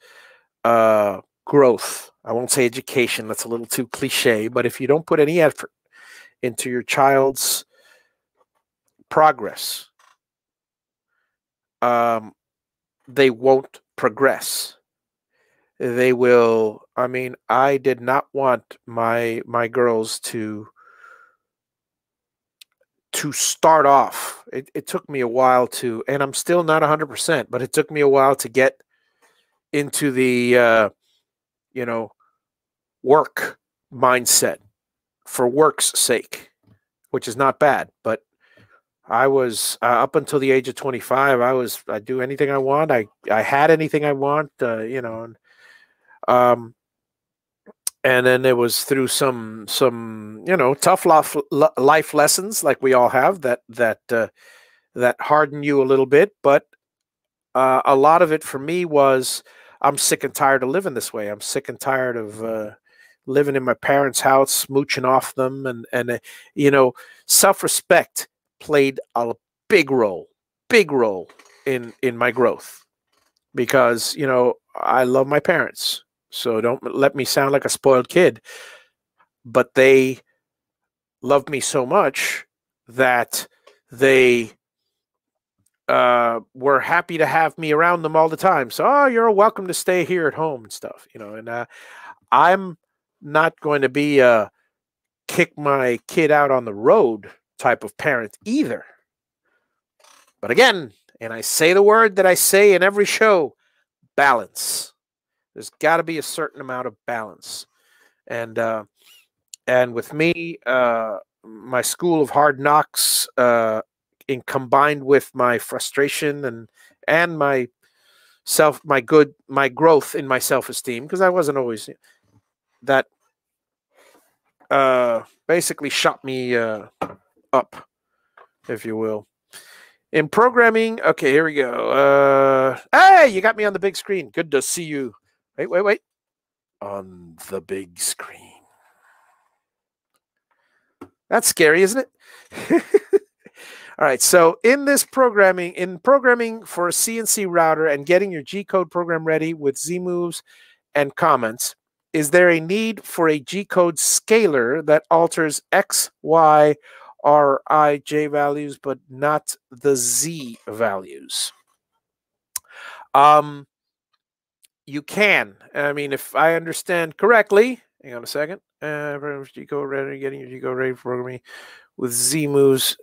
growth, I won't say education, that's a little too cliche, but if you don't put any effort into your child's progress, they won't progress. They will. I mean, I did not want my girls to start off. It took me a while to, and I'm still not 100%, but it took me a while to get into the you know, work mindset for work's sake, which is not bad. But I was up until the age of 25. I do anything I want. I had anything I want. You know, um, and then it was through some you know, tough life lessons like we all have that harden you a little bit. But a lot of it for me was I'm sick and tired of living this way. I'm sick and tired of living in my parents' house, mooching off them, and you know, self-respect played a big role in my growth, because you know, I love my parents, so don't let me sound like a spoiled kid, but they loved me so much that they were happy to have me around them all the time. So, oh, you're welcome to stay here at home and stuff, you know. And I'm not going to be a kick my kid out on the road type of parent either. But again, and I say the word that I say in every show, balance. There's got to be a certain amount of balance. And with me, my school of hard knocks, in combined with my frustration and my growth in my self-esteem, because I wasn't always that, basically shot me up, if you will. In programming, okay, here we go. Hey, you got me on the big screen. Good to see you. Wait. On the big screen. That's scary, isn't it? All right, so in programming for a CNC router and getting your G-code program ready with Z-moves and comments, is there a need for a G-code scaler that alters X, Y, R, I, J values, but not the Z values? You can. I mean, if I understand correctly, hang on a second. G-code ready, getting your G-code ready for programming with Z-moves.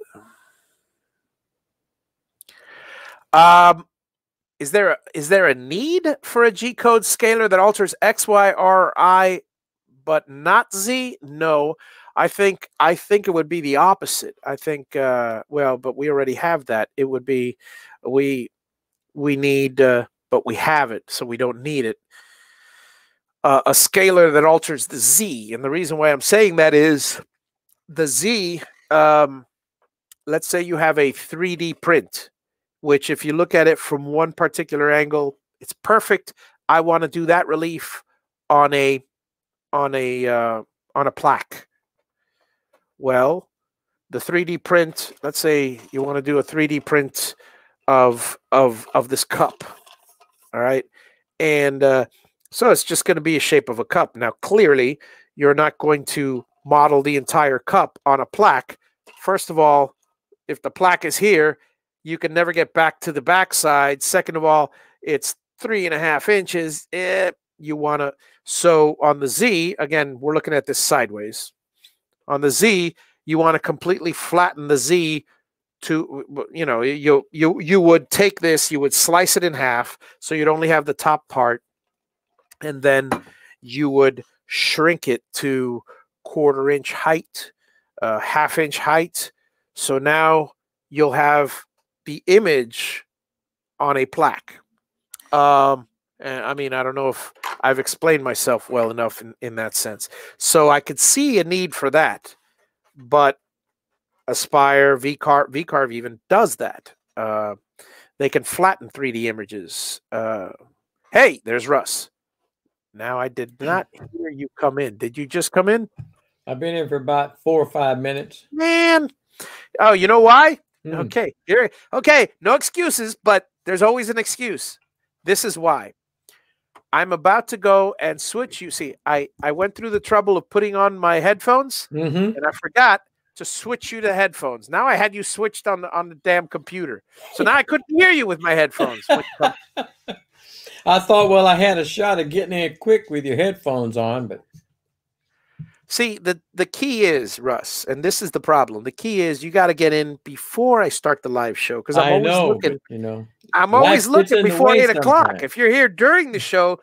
Is there a need for a G-code scaler that alters X, Y, R, I, but not Z? No, I think it would be the opposite. I think well, but we already have that. It would be we need, but we have it, so we don't need it. A scaler that alters the Z, and the reason why I'm saying that is the Z. Let's say you have a 3D print, which if you look at it from one particular angle, it's perfect. I want to do that relief on a plaque. Well, the 3D print, let's say you want to do a 3D print of this cup. All right. And so it's just going to be a shape of a cup. Now, clearly, you're not going to model the entire cup on a plaque. First of all, if the plaque is here, you can never get back to the backside. Second of all, it's 3.5 inches. you want to, so on the Z, again, we're looking at this sideways. On the Z, you want to completely flatten the Z to, you would take this, you would slice it in half, so you'd only have the top part, and then you would shrink it to 1/4 inch height, 1/2 inch height. So now you'll have the image on a plaque. And I mean, I don't know if I've explained myself well enough in that sense. So I could see a need for that, but Aspire, VCarve even does that. They can flatten 3D images. Hey, there's Russ. Now, I did not hear you come in. Did you just come in? I've been in for about 4 or 5 minutes. Man. Oh, you know why? Okay. Okay. No excuses, but there's always an excuse. This is why. I'm about to go and switch. You see, I went through the trouble of putting on my headphones, and I forgot to switch you to headphones. Now I had you switched on the damn computer. So now I couldn't hear you with my headphones. I thought, well, I had a shot of getting in quick with your headphones on, but see, the key is, Russ, and this is the problem. The key is you got to get in before I start the live show, because I'm always looking. But, I'm always looking before 8 o'clock. If you're here during the show,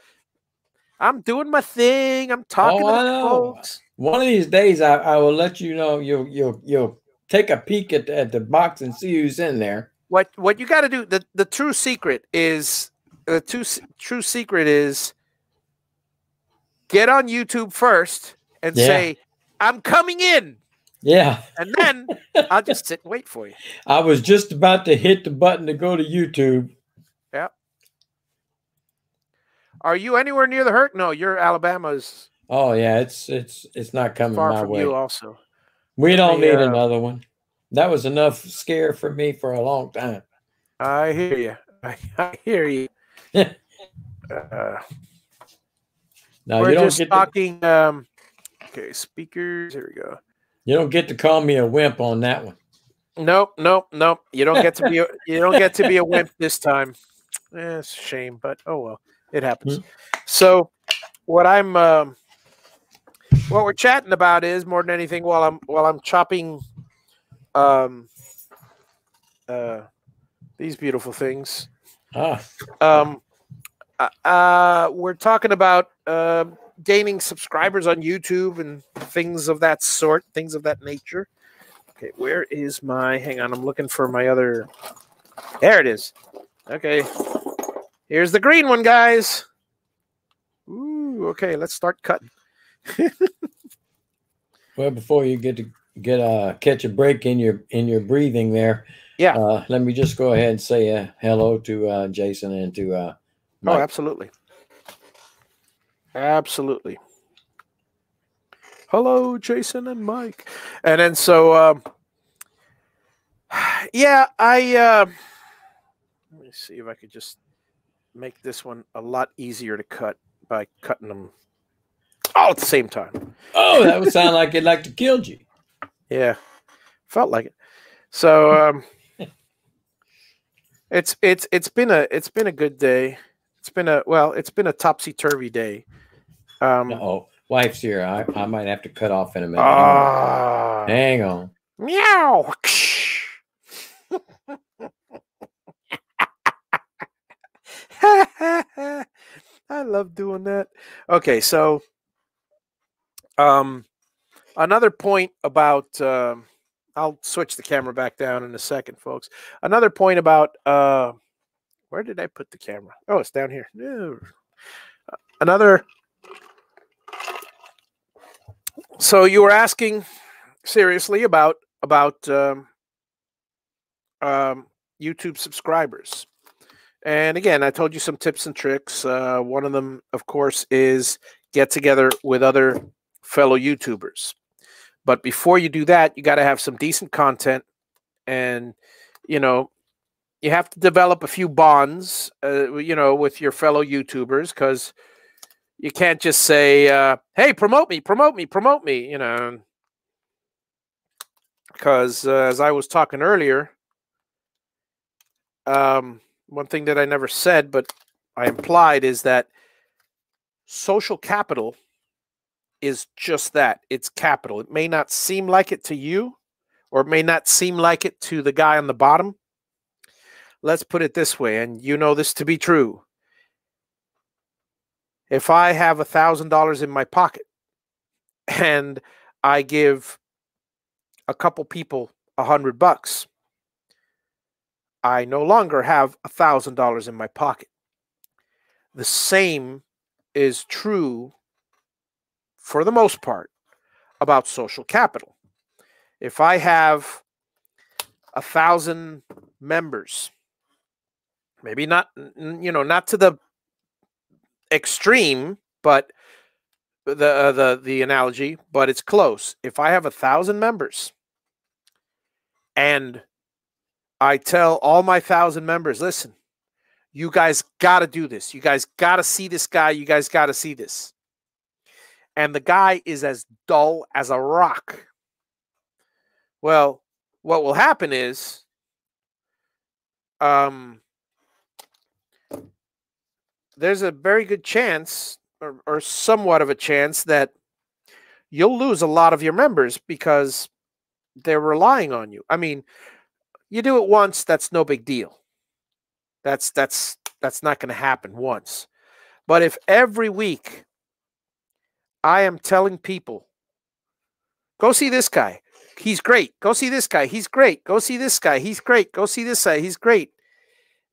I'm doing my thing. I'm talking to the folks. One of these days, I will let you know. You'll take a peek at the box and see who's in there. What you got to do? The true secret is true secret is get on YouTube first and say, "I'm coming in." Yeah, and then I'll just sit and wait for you. I was just about to hit the button to go to YouTube. Yeah. Are you anywhere near the hurt? No, you're Alabama's. Oh yeah, it's not coming far my from way. You also. We don't need another one. That was enough scare for me for a long time. I hear you. I hear you. Now we're you don't just get talking. Okay, speakers. Here we go. You don't get to call me a wimp on that one. Nope. You don't get to be. You don't get to be a wimp this time. It's a shame, but oh well, it happens. So, what we're chatting about is more than anything while I'm chopping, these beautiful things. We're talking about gaining subscribers on YouTube and things of that sort, things of that nature. Okay, where is my? Hang on, I'm looking for my other. There it is. Okay, here's the green one, guys. Ooh, okay, let's start cutting. Well, before you catch a break in your breathing there, let me just go ahead and say hello to Jason and to Mike. Oh, absolutely. Absolutely. Hello, Jason and Mike. And then so let me see if I could just make this one a lot easier to cut by cutting them all at the same time. Oh, that would sound like it like to killed you. Yeah. Felt like it. So it's been a good day. It's been a topsy-turvy day. Wife's here. I might have to cut off in a minute. Hang on. Meow. I love doing that. Okay, so another point about I'll switch the camera back down in a second, folks. Another point about where did I put the camera? Oh, it's down here. Another. So you were asking seriously about YouTube subscribers. And again, I told you some tips and tricks. One of them, of course, is get together with other fellow YouTubers. But before you do that, you got to have some decent content. And, you have to develop a few bonds, with your fellow YouTubers, because you can't just say, hey, promote me, because as I was talking earlier, one thing that I never said, but I implied, is that social capital is just that. It's capital. It may not seem like it to you, or it may not seem like it to the guy on the bottom. Let's put it this way, and you know this to be true. If I have $1,000 in my pocket and I give a couple people $100, I no longer have $1,000 in my pocket. The same is true, for the most part, about social capital. If I have 1,000 members, maybe not, not to the extreme, but the analogy, but it's close. If I have 1,000 members and I tell all my 1,000 members, listen, you guys got to do this. You guys got to see this guy. You guys got to see this. And the guy is as dull as a rock. Well, what will happen is, there's a very good chance, or somewhat of a chance, that you'll lose a lot of your members because they're relying on you. I mean, you do it once, that's no big deal. That's not going to happen once. But if every week I am telling people, go see this guy, he's great. Go see this guy, he's great. Go see this guy, he's great. Go see this guy, he's great.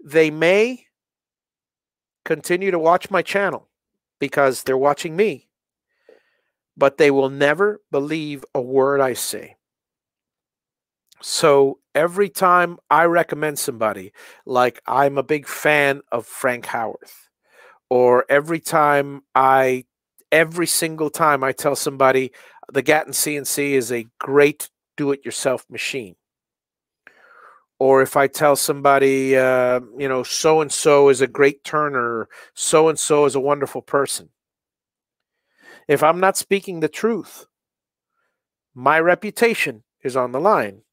They may continue to watch my channel because they're watching me, but they will never believe a word I say. So every time I recommend somebody, like I'm a big fan of Frank Howarth, or every single time I tell somebody the Gatton CNC is a great do-it-yourself machine, or if I tell somebody, so-and-so is a great turner, so-and-so is a wonderful person, if I'm not speaking the truth, my reputation is on the line.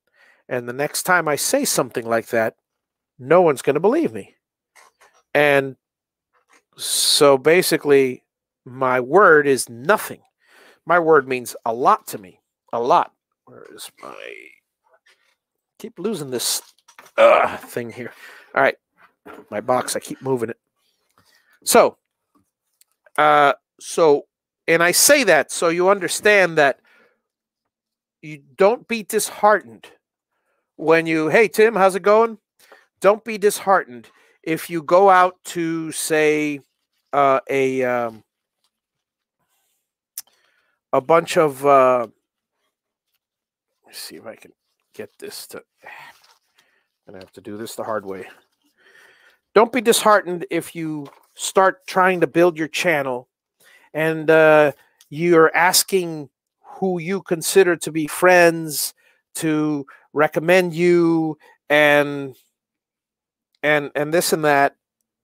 And the next time I say something like that, no one's going to believe me. And so basically, my word is nothing. My word means a lot to me. A lot. Where is my... Keep losing this thing here. All right. My box, I keep moving it. So, and I say that so you understand that you don't be disheartened when you, hey, Tim, how's it going? Don't be disheartened if you go out to, say, a bunch of, let's see if I can get this to, I'm going to have to do this the hard way. Don't be disheartened if you start trying to build your channel and you're asking who you consider to be friends to recommend you and this and that,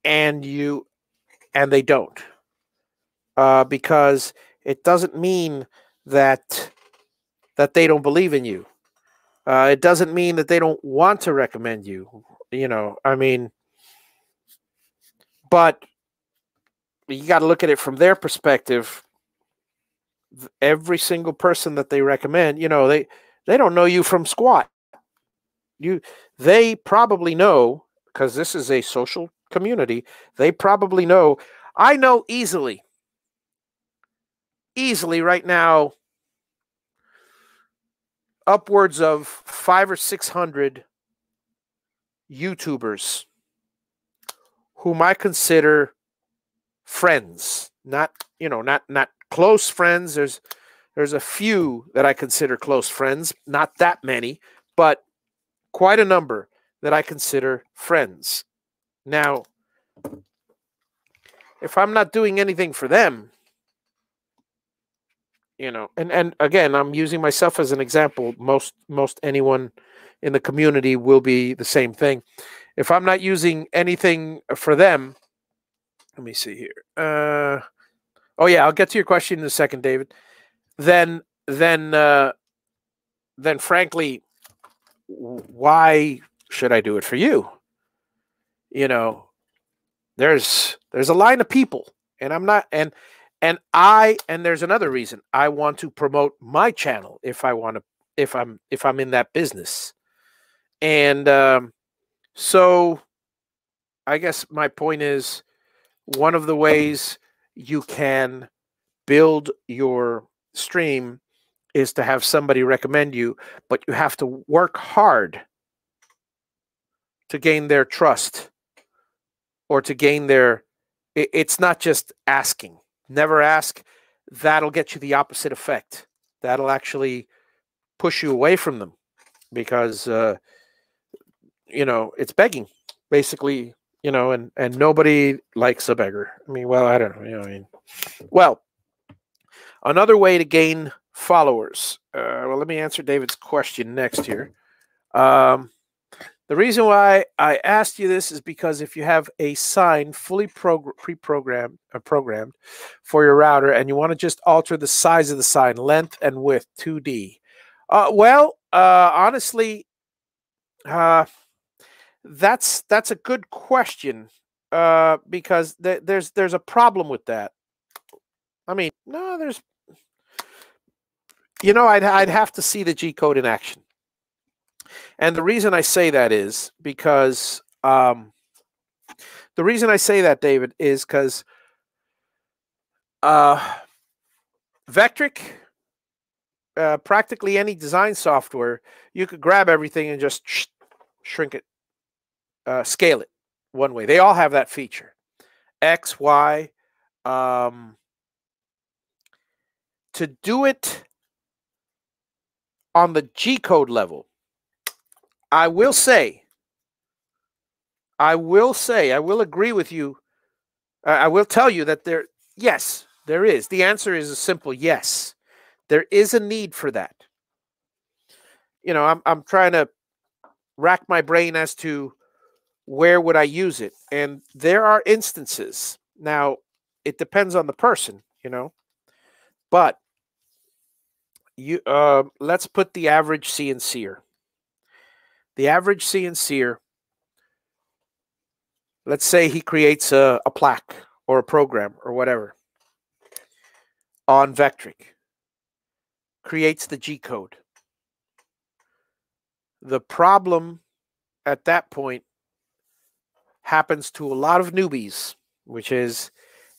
and they don't, because it doesn't mean that they don't believe in you. It doesn't mean that they don't want to recommend you. I mean, but you got to look at it from their perspective. Every single person that they recommend, they don't know you from squat. They probably know, because this is a social community, they probably know. I know easily right now, upwards of 500 or 600 YouTubers whom I consider friends, not close friends. There's a few that I consider close friends, not that many, but quite a number that I consider friends. Now, if I'm not doing anything for them, and again, I'm using myself as an example. Most anyone in the community will be the same thing. If I'm not using anything for them, let me see here. Oh yeah, I'll get to your question in a second, David. Then frankly, why should I do it for you? There's a line of people, and I'm not, and And there's another reason. I want to promote my channel if I'm in that business. And so I guess my point is, one of the ways you can build your stream is to have somebody recommend you, but you have to work hard to gain their trust, or to gain their, it's not just asking. Never ask. That'll get you the opposite effect. That'll actually push you away from them, because it's begging, basically, and nobody likes a beggar. I mean, well, I don't know. Well, another way to gain followers. Well, let me answer David's question next here. The reason why I asked you this is because if you have a sign fully pre-programmed programmed for your router, and you want to just alter the size of the sign, length and width, 2D. Honestly, that's a good question, because there's a problem with that. I mean, no, I'd have to see the G code in action. And the reason I say that is because David, is because Vectric, practically any design software, you could grab everything and just shrink it, scale it one way. They all have that feature, X, Y. To do it on the G code level, I will agree with you. I will tell you that yes, there is. The answer is a simple yes. There is a need for that. I'm trying to rack my brain as to where would I use it, and there are instances. Now, it depends on the person, but let's put the average CNCer. The average CNCer, let's say he creates a plaque or a program or whatever on Vectric, creates the G code. The problem at that point happens to a lot of newbies, which is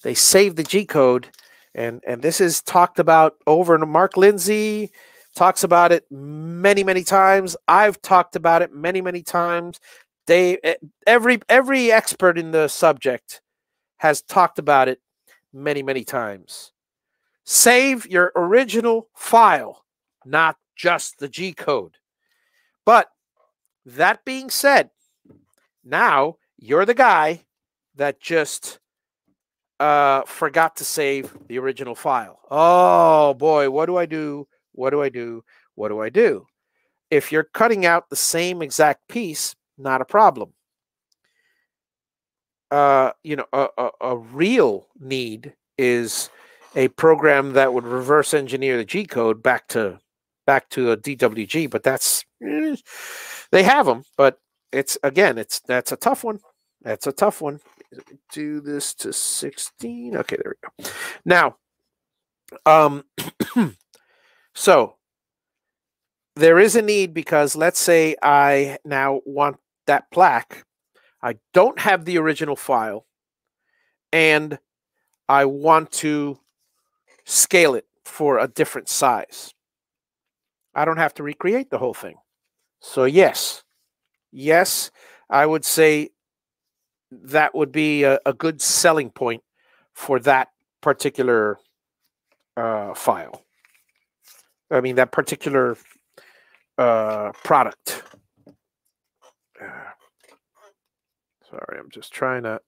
they save the G code, and this is talked about over, and Mark Lindsay talks about it many, many times. I've talked about it many, many times. Every expert in the subject has talked about it many, many times. Save your original file, not just the G code. But that being said, now you're the guy that just forgot to save the original file. Oh boy, what do I do? What do I do? What do I do? If you're cutting out the same exact piece, not a problem. A real need is a program that would reverse engineer the G code back to a DWG, but they have them, but that's a tough one. That's a tough one. Do this to 16. Okay, there we go. Now, so there is a need, because let's say I now want that plaque. I don't have the original file, and I want to scale it for a different size. I don't have to recreate the whole thing. So yes, I would say that would be a good selling point for that particular file. I mean, that particular product. Sorry, I'm just trying to.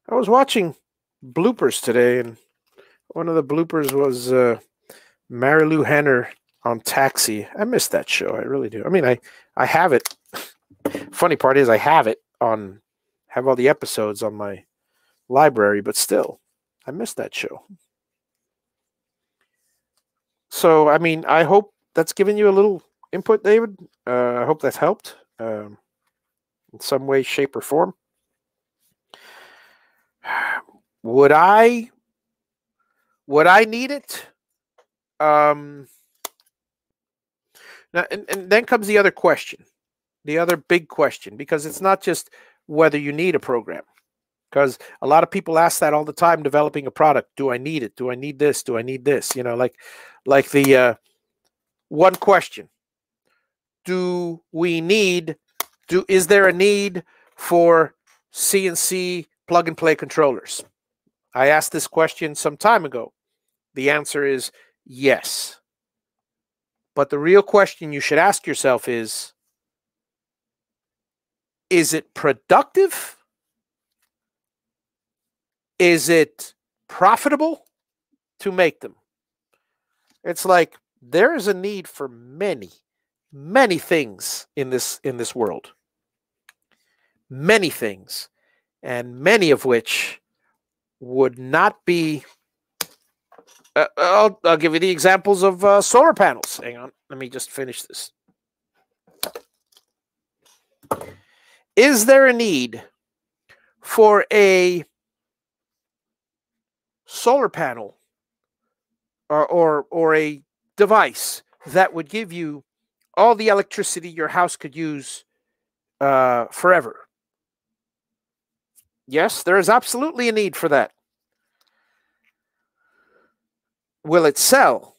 I was watching bloopers today, and one of the bloopers was Marilu Henner on Taxi. I miss that show. I really do. I mean, I have it. Funny part is I have all the episodes on my library, but still, I miss that show. So, I mean, I hope that's given you a little input, David. I hope that's helped in some way, shape, or form. Would I need it? Now, and then comes the other question, the other big question, because it's not just whether you need a program. Because a lot of people ask that all the time developing a product. Do I need it? Do I need this? Do I need this? You know, like the one question. Is there a need for CNC plug and play controllers? I asked this question some time ago. The answer is yes. But the real question you should ask yourself is it productive? Is it profitable to make them? It's like there is a need for many, many things in this world. Many things, and many of which would not be. I'll give you the examples of solar panels. Hang on, let me just finish this. Is there a need for a solar panel or a device that would give you all the electricity your house could use forever? Yes, there is absolutely a need for that. Will it sell?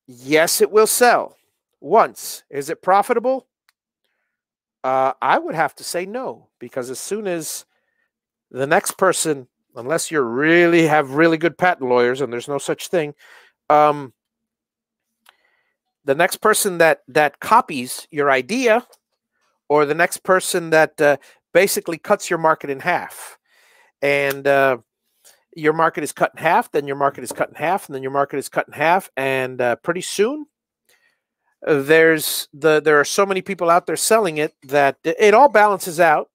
Yes, it will sell. Once. Is it profitable? I would have to say no, because as soon as the next person, unless you really have really good patent lawyers, and there's no such thing, the next person that copies your idea, or the next person that basically cuts your market in half, and your market is cut in half, then your market is cut in half, and then your market is cut in half, and pretty soon there are so many people out there selling it that it all balances out.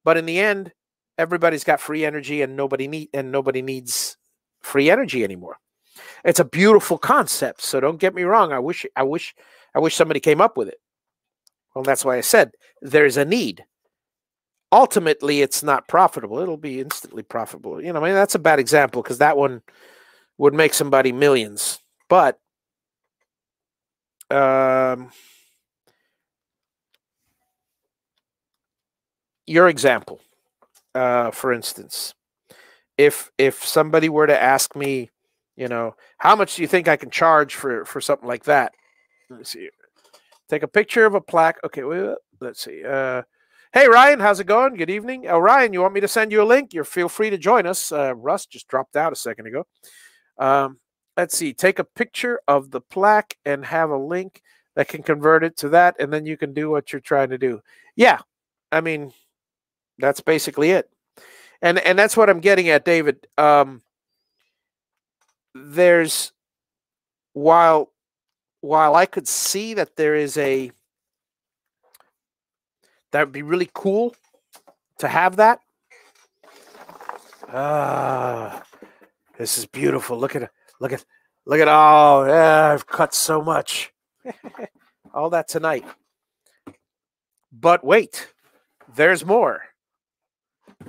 But in the end, everybody's got free energy, and nobody needs free energy anymore. It's a beautiful concept, so don't get me wrong. I wish somebody came up with it. Well, that's why I said there's a need. Ultimately, it's not profitable. It'll be instantly profitable. You know, I mean, that's a bad example because that one would make somebody millions. But your example, for instance, if somebody were to ask me, you know, how much do you think I can charge for something like that? Let's see. Take a picture of a plaque. Okay, well, let's see. Hey, Ryan, how's it going? Good evening. Oh, Ryan, you want me to send you a link? Feel free to join us. Russ just dropped out a second ago. Let's see. Take a picture of the plaque and have a link that can convert it to that, and then you can do what you're trying to do. Yeah, I mean, that's basically it. And that's what I'm getting at, David. There's while I could see that there is that would be really cool to have that. This is beautiful. Look at oh, yeah, I've cut so much. All that tonight. But wait, there's more.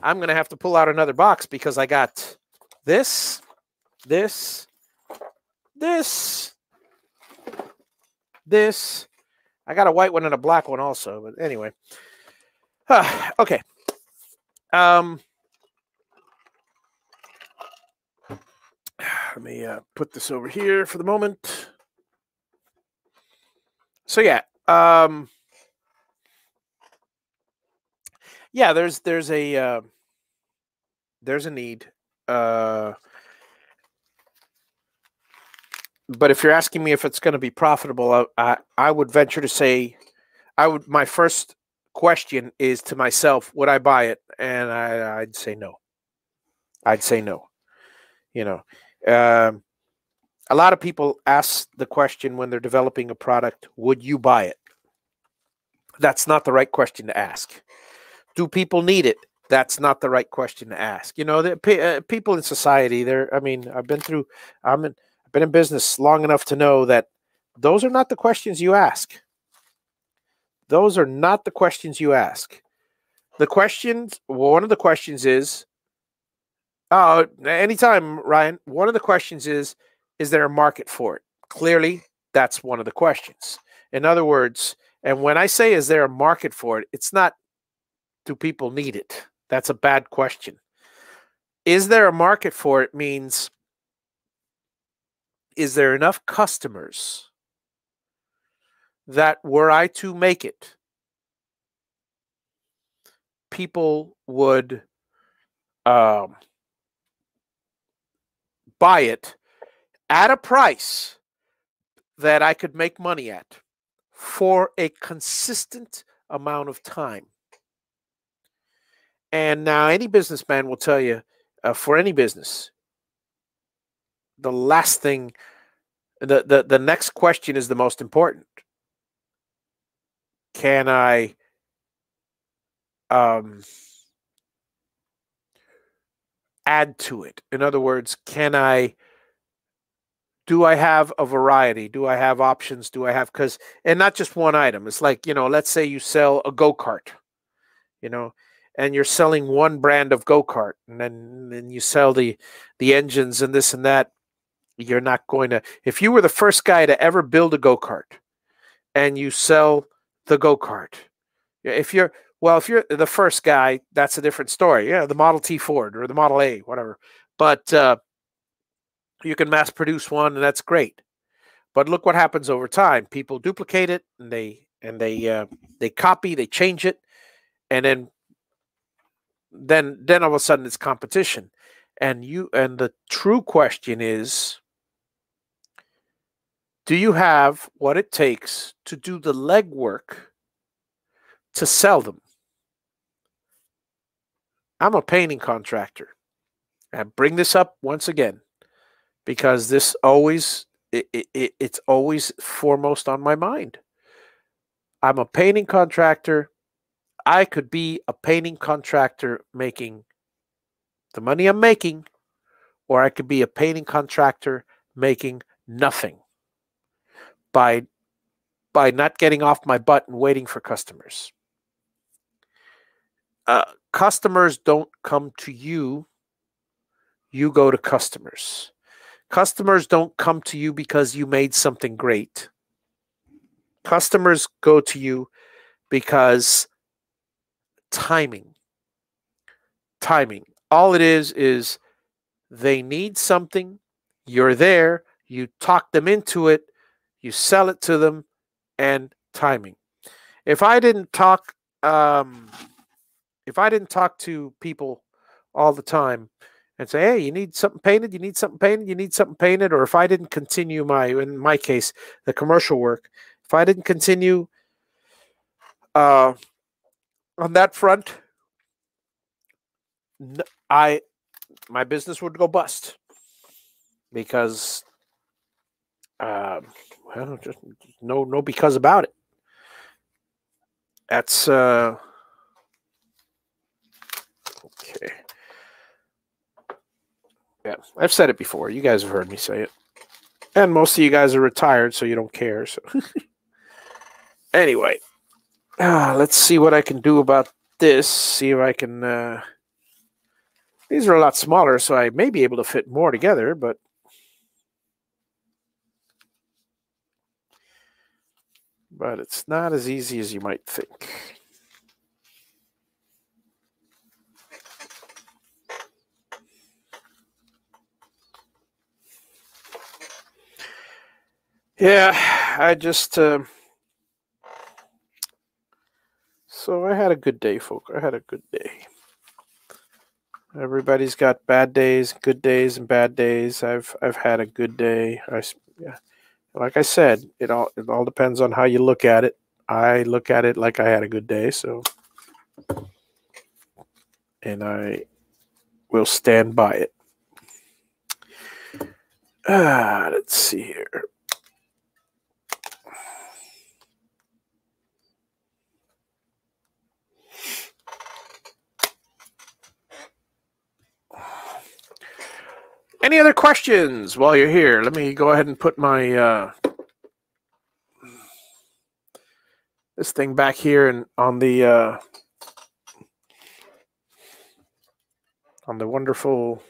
I'm going to have to pull out another box because I got this. I got a white one and a black one also, but anyway. Okay. Let me put this over here for the moment. So yeah, yeah. There's a need. But if you're asking me if it's going to be profitable, I would venture to say, my first question is to myself, would I buy it? And I'd say no. I'd say no. You know, a lot of people ask the question when they're developing a product, would you buy it? That's not the right question to ask. Do people need it? That's not the right question to ask. You know, the people in society, I've been in business long enough to know that those are not the questions you ask. Those are not the questions you ask. One of the questions is, Anytime, Ryan. One of the questions is there a market for it? Clearly, that's one of the questions. In other words, and when I say is there a market for it, it's not do people need it? That's a bad question. Is there a market for it means is there enough customers that were I to make it, people would buy it at a price that I could make money at for a consistent amount of time. And now any businessman will tell you, for any business, the last thing, the next question is the most important. Can I add to it? In other words, do I have a variety? Do I have options? Do I have, and not just one item. It's like, let's say you sell a go-kart, and you're selling one brand of go-kart, and then you sell the engines and this and that. You're not going to, if you were the first guy to ever build a go-kart and you sell the go-kart, if you're the first guy, that's a different story. Yeah, the Model T Ford or the Model A, whatever. But you can mass produce one, and that's great. But look what happens over time. People duplicate it, and they copy, they change it, and then all of a sudden it's competition. And the true question is, do you have what it takes to do the legwork to sell them? I'm a painting contractor. I bring this up once again because this it's always foremost on my mind. I'm a painting contractor. I could be a painting contractor making the money I'm making, or I could be a painting contractor making nothing by not getting off my butt and waiting for customers. Customers don't come to you. You go to customers. Customers don't come to you because you made something great. Customers go to you because timing. All it is they need something. You're there. You talk them into it. You sell it to them, and timing. If I didn't talk to people all the time and say, hey, you need something painted, or if I didn't continue in my case, the commercial work, if I didn't continue on that front, my business would go bust because, just no because about it. That's okay. Yeah, I've said it before. You guys have heard me say it. And most of you guys are retired, so you don't care. So anyway, let's see what I can do about this. See if I can... these are a lot smaller, so I may be able to fit more together, but... but it's not as easy as you might think. Yeah, I just... so I had a good day, folks. I had a good day. Everybody's got bad days, good days, and bad days. I've had a good day. Like I said, it all depends on how you look at it. I look at it like I had a good day, so, and I will stand by it. Let's see here. Any other questions while you're here? Let me go ahead and put my this thing back here and on the wonderful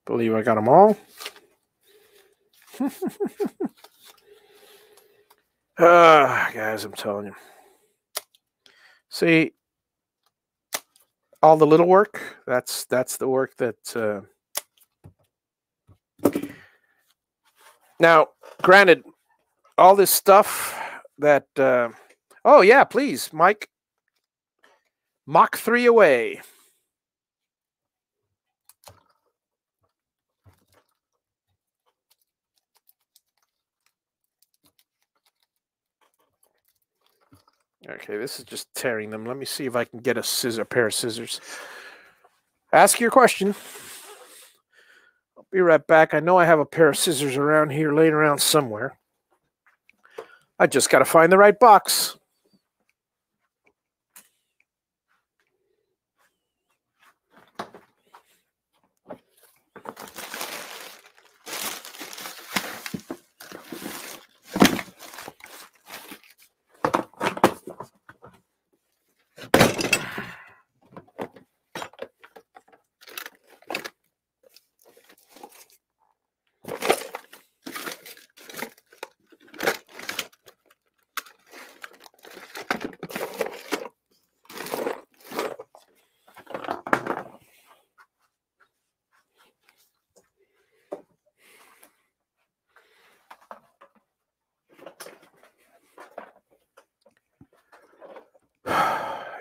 Believe I got them all. Guys, I'm telling you. See, all the little work, that's the work that... Now, granted, all this stuff that... oh, yeah, please, Mike. Mach 3 away. Okay, this is just tearing them. Let me see if I can get a pair of scissors. Ask your question. I'll be right back. I know I have a pair of scissors around here, laying around somewhere. I just got to find the right box.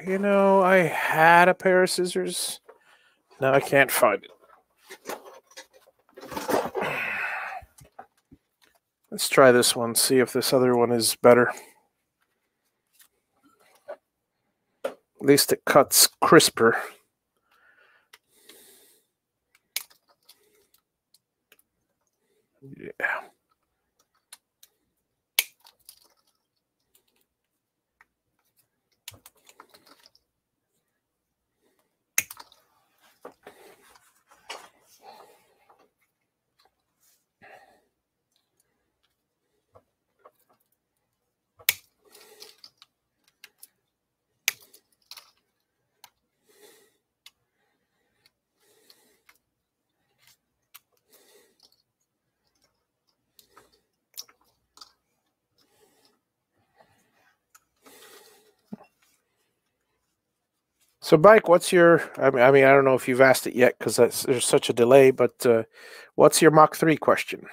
You know, I had a pair of scissors. Now I can't find it. Let's try this one, see if this other one is better. At least it cuts crisper. Yeah. So, Mike, what's your... I mean, I don't know if you've asked it yet because there's such a delay, but what's your Mach 3 question?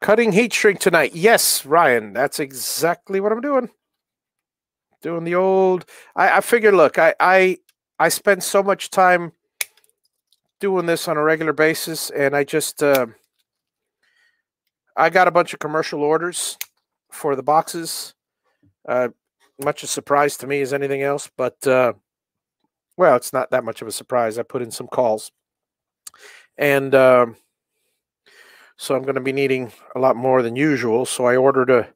Cutting heat shrink tonight. Yes, Ryan, that's exactly what I'm doing. Doing the old... I figured, look, I spend so much time doing this on a regular basis, and I just... I got a bunch of commercial orders for the boxes. Much a surprise to me as anything else, but... well, it's not that much of a surprise. I put in some calls. And so I'm going to be needing a lot more than usual. So I ordered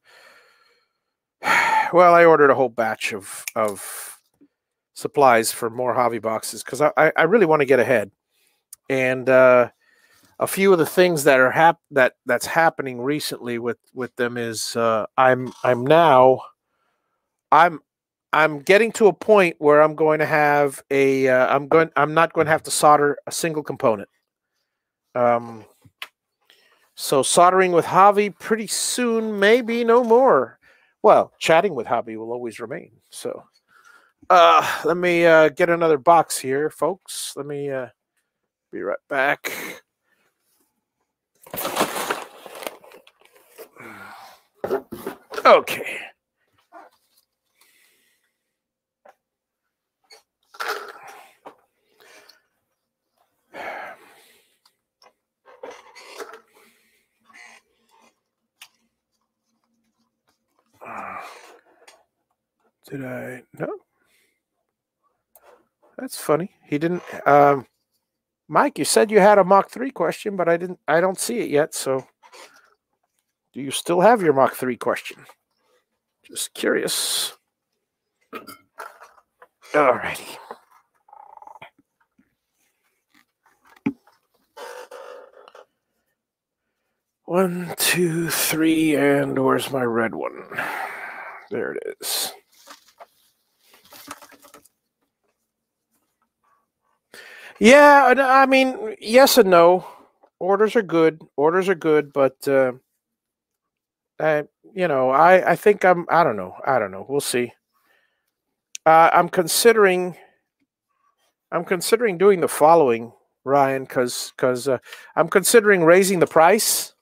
I ordered a whole batch of supplies for more Javi boxes because I really want to get ahead. And a few of the things that are that's happening recently with them is I'm getting to a point where I'm going to have I'm not going to have to solder a single component. So soldering with Javi pretty soon, maybe no more. Well, chatting with Javi will always remain. So let me get another box here, folks. Let me be right back. Okay. Did I? No. That's funny. He didn't. Mike, you said you had a Mach 3 question, but I don't see it yet. So, do you still have your Mach 3 question? Just curious. Alrighty. 1, 2, 3, and where's my red one? There it is. Yeah, I mean, yes and no. Orders are good. But I think I don't know. We'll see. I'm considering doing the following, Ryan, because I'm considering raising the price.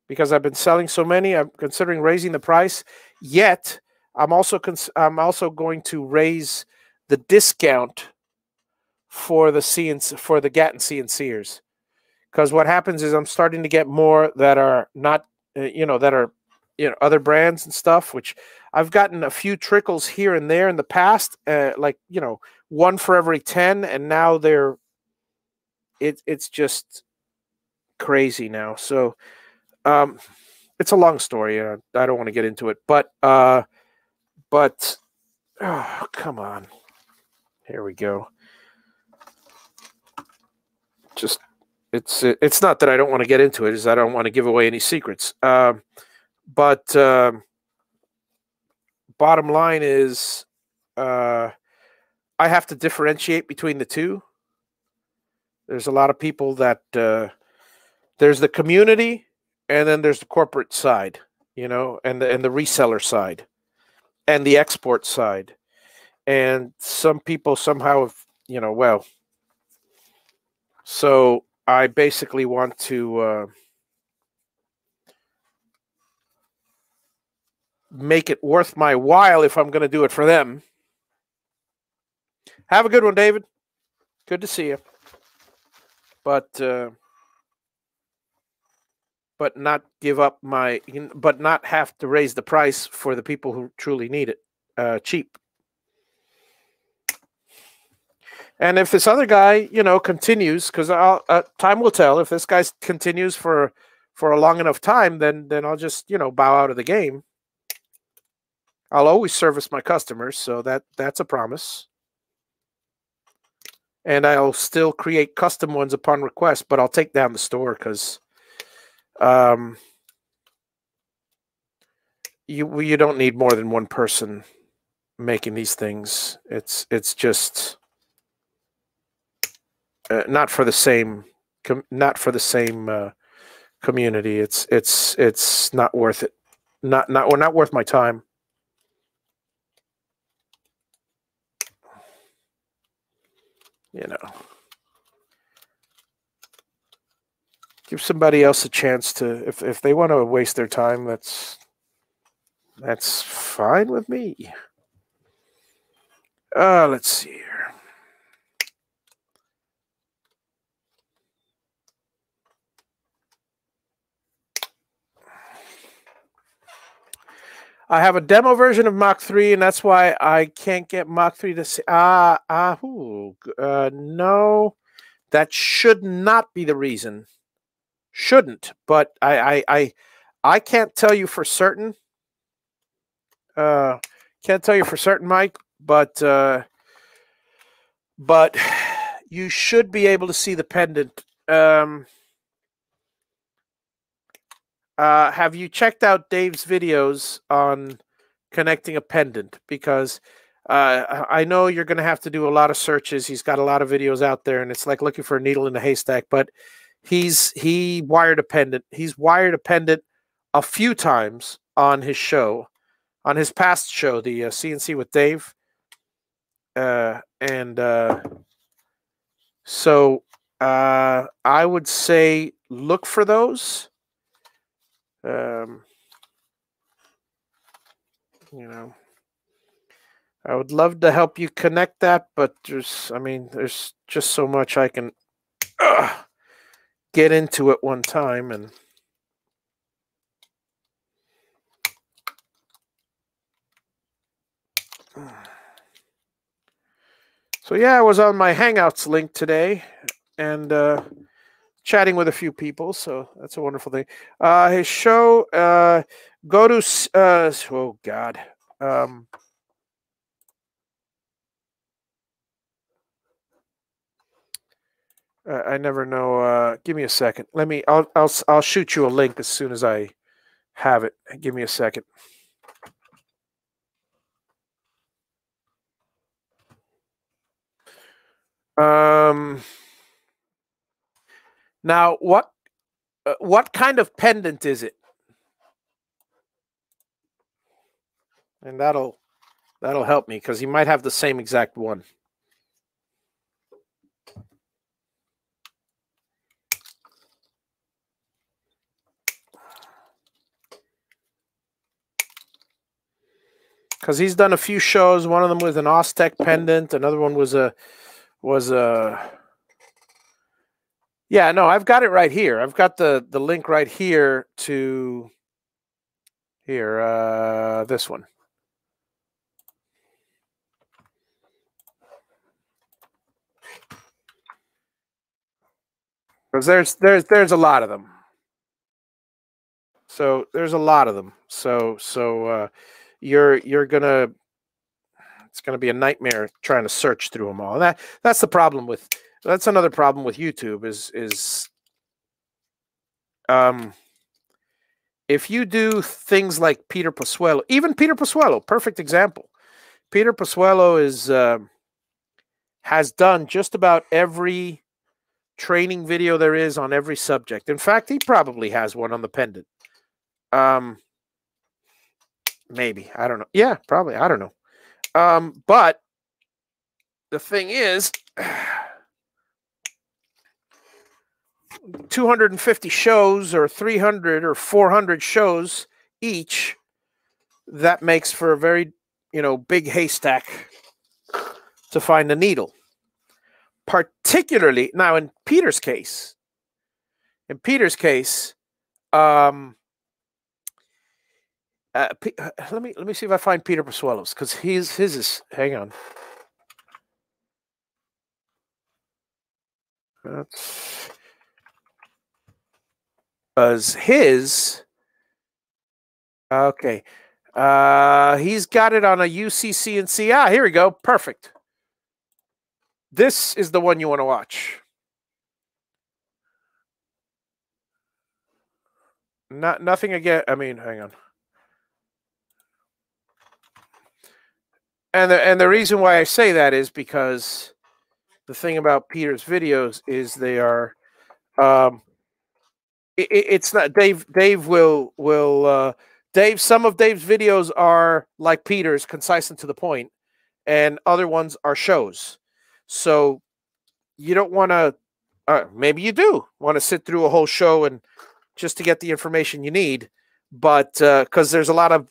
Because I've been selling so many, I'm considering raising the price. Yet, I'm also going to raise the discount for the Gatton CNCers. Because what happens is I'm starting to get more that are not, that are, other brands and stuff. Which I've gotten a few trickles here and there in the past, like one for every 10, and now it's just crazy now. So. It's a long story. I don't want to get into it, but oh, come on. Here we go. Just it's not that I don't want to get into it. Is I don't want to give away any secrets. But bottom line is, I have to differentiate between the two. There's a lot of people that there's the community, and then there's the corporate side, and the reseller side, and the export side. And some people somehow have, so I basically want to make it worth my while if I'm going to do it for them. Have a good one, David. Good to see you. But not give up but not have to raise the price for the people who truly need it cheap. And if this other guy, continues, because time will tell. If this guy continues for a long enough time, then I'll just bow out of the game. I'll always service my customers, so that's a promise. And I'll still create custom ones upon request, but I'll take down the store because you don't need more than one person making these things. It's just not for the same community. It's not worth it. Not worth my time. Give somebody else a chance to, if they want to waste their time, that's fine with me. Let's see here. I have a demo version of Mach 3, and that's why I can't get Mach 3 to see. No, that should not be the reason. Shouldn't, but I can't tell you for certain. Can't tell you for certain, Mike, but you should be able to see the pendant. Have you checked out Dave's videos on connecting a pendant? Because I know you're going to have to do a lot of searches. He's got a lot of videos out there, and it's like looking for a needle in a haystack. But he wired a pendant. He's wired a pendant a few times on his show, on his past show, the CNC with Dave. So I would say look for those. I would love to help you connect that, but there's just so much I can get into at one time. And so, yeah, I was on my Hangouts link today and chatting with a few people, so that's a wonderful thing. His show, go to, oh, God. I never know. Give me a second. I'll shoot you a link as soon as I have it. Give me a second. Now what kind of pendant is it? And that'll help me because he might have the same exact one. Because he's done a few shows. One of them was an Oztec pendant. Another one was a yeah, no, I've got it right here. I've got the link right here to here, this one. Because there's a lot of them. So there's a lot of them. So you're gonna it's gonna be a nightmare trying to search through them all. And that's the problem with that's another problem with YouTube is if you do things like Peter Posuelo, even Peter Posuelo, perfect example. Peter Posuelo has done just about every training video there is on every subject. In fact, he probably has one on the pendant. Maybe. I don't know. Yeah, probably. I don't know. But the thing is, 250 shows or 300 or 400 shows each, that makes for a very, big haystack to find a needle. Particularly now in Peter's case, let me see if I find Peter Posuelo's, because his is, hang on. That's his. Okay. He's got it on a UCCNC. Ah, here we go. Perfect. This is the one you want to watch. Nothing again. I mean, hang on. And the reason why I say that is because the thing about Peter's videos is they are it's not Dave will Dave, some of Dave's videos are like Peter's, concise and to the point, and other ones are shows. So you don't want to maybe you do want to sit through a whole show and just to get the information you need, but because there's a lot of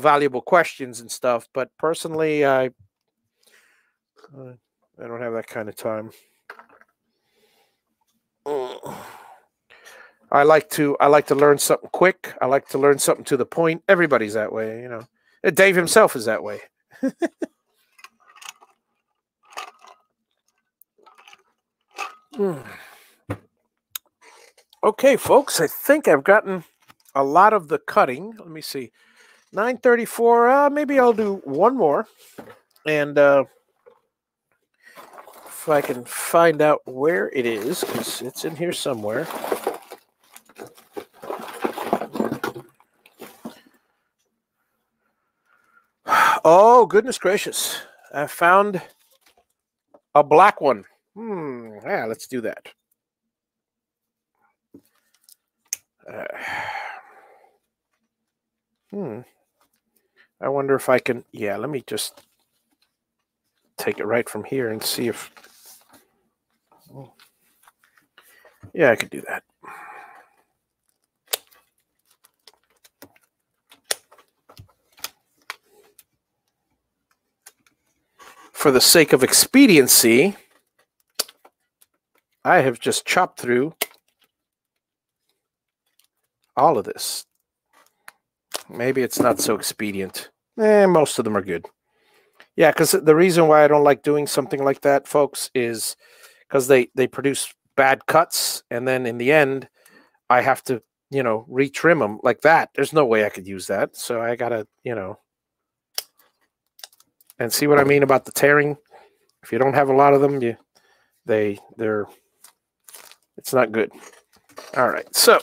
valuable questions and stuff. But personally, I don't have that kind of time. I like to learn something quick. I like to learn something to the point. Everybody's that way, Dave himself is that way. Okay, folks, I think I've gotten a lot of the cutting. Let me see. 9:34. Maybe I'll do one more. And if I can find out where it is, because it's in here somewhere. Oh, goodness gracious. I found a black one. Yeah, let's do that. I wonder if I can, yeah, let me just take it right from here and see if, yeah, I could do that. For the sake of expediency, I have just chopped through all of this. Maybe it's not so expedient. Most of them are good. Yeah, because the reason why I don't like doing something like that, folks, is because they produce bad cuts, and then in the end, I have to, retrim them like that. There's no way I could use that. So I gotta, and see what I mean about the tearing. If you don't have a lot of them, they're It's not good. All right, so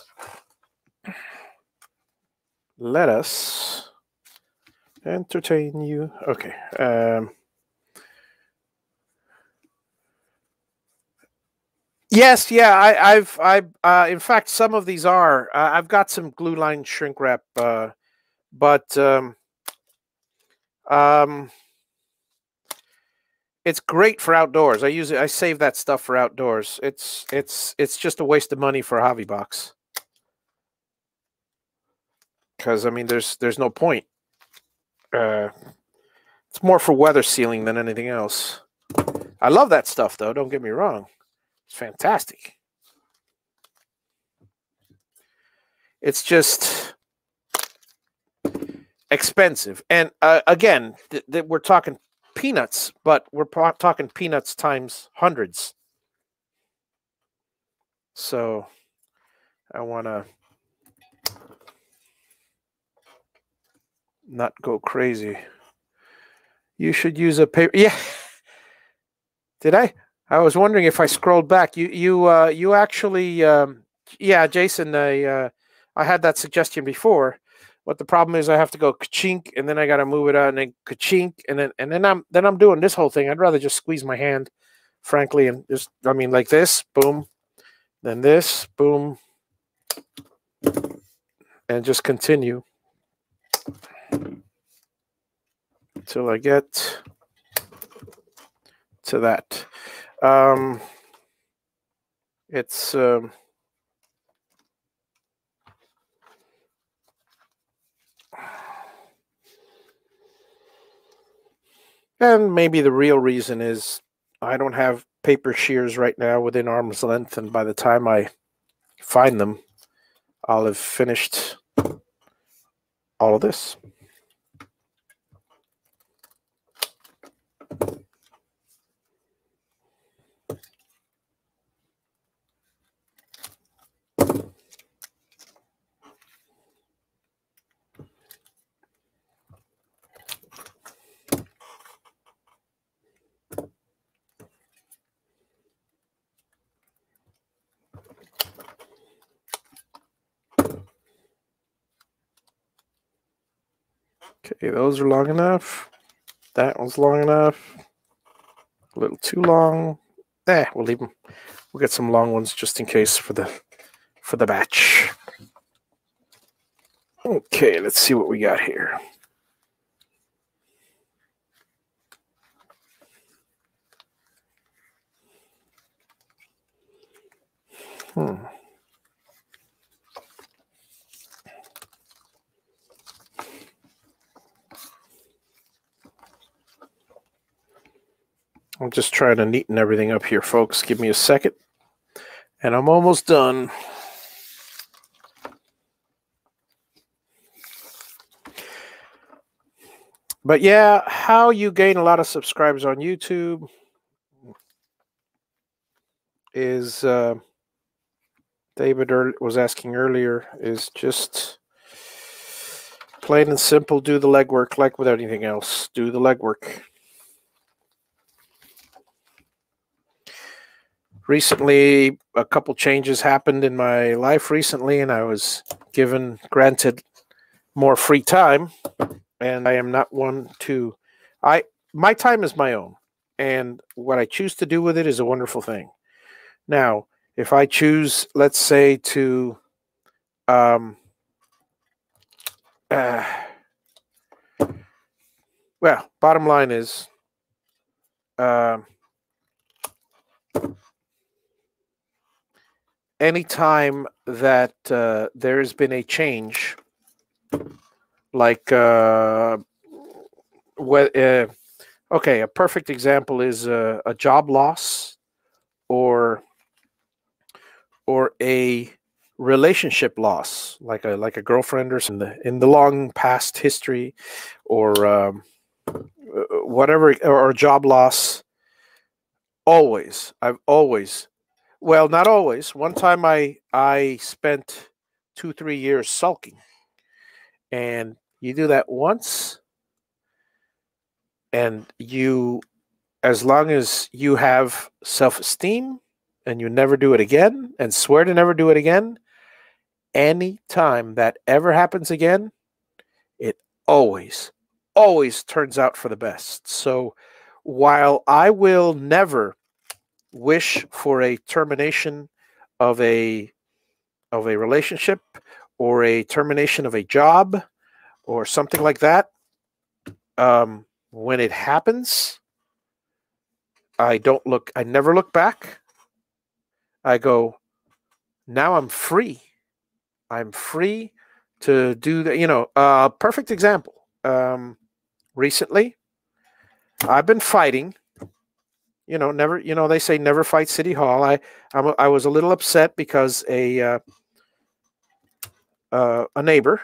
let us entertain you. Okay. Yes, yeah. In fact, some of these are. I've got some glue line shrink wrap, but it's great for outdoors. I use it. I save that stuff for outdoors. It's just a waste of money for a hobby box. Because I mean, there's no point. It's more for weather sealing than anything else. I love that stuff, though. Don't get me wrong. It's fantastic. It's just expensive. And again, we're talking peanuts, but we're talking peanuts times hundreds. So I want to not go crazy. You should use a paper. Yeah. Did I? I was wondering if I scrolled back. You actually, yeah, Jason. I had that suggestion before, but the problem is I have to go ka-chink, and then I got to move it out, and then ka-chink, and then I'm doing this whole thing. I'd rather just squeeze my hand, frankly, and just like this, boom, then this, boom, and just continue until I get to that. It's and maybe the real reason is I don't have paper shears right now within arm's length, and by the time I find them, I'll have finished all of this. Okay, those are long enough. That one's long enough. A little too long. We'll leave them. We'll get some long ones just in case for the batch. Okay, let's see what we got here. I'm just trying to neaten everything up here, folks. Give me a second, and I'm almost done. But yeah, how you gain a lot of subscribers on YouTube is, David was asking earlier, is just plain and simple. Do the legwork, like with anything else. Do the legwork. Recently, a couple changes happened in my life recently, and I was granted more free time, and I am not one to... My time is my own, and what I choose to do with it is a wonderful thing. Now, if I choose, let's say, to well, bottom line is anytime that there has been a change, like okay, a perfect example is a job loss or a relationship loss, like a girlfriend or something in the long past history, or whatever, or a job loss. I've always, well, not always. One time I spent 2-3 years sulking, and you do that once, and as long as you have self-esteem and you never do it again and swear to never do it again, any time that ever happens again, it always, always turns out for the best. So while I will never wish for a termination of a relationship or a termination of a job or something like that, when it happens, I never look back. I go, now I'm free. I'm free to do that. Perfect example. Recently, I've been fighting. Never. They say never fight City Hall. I was a little upset because a neighbor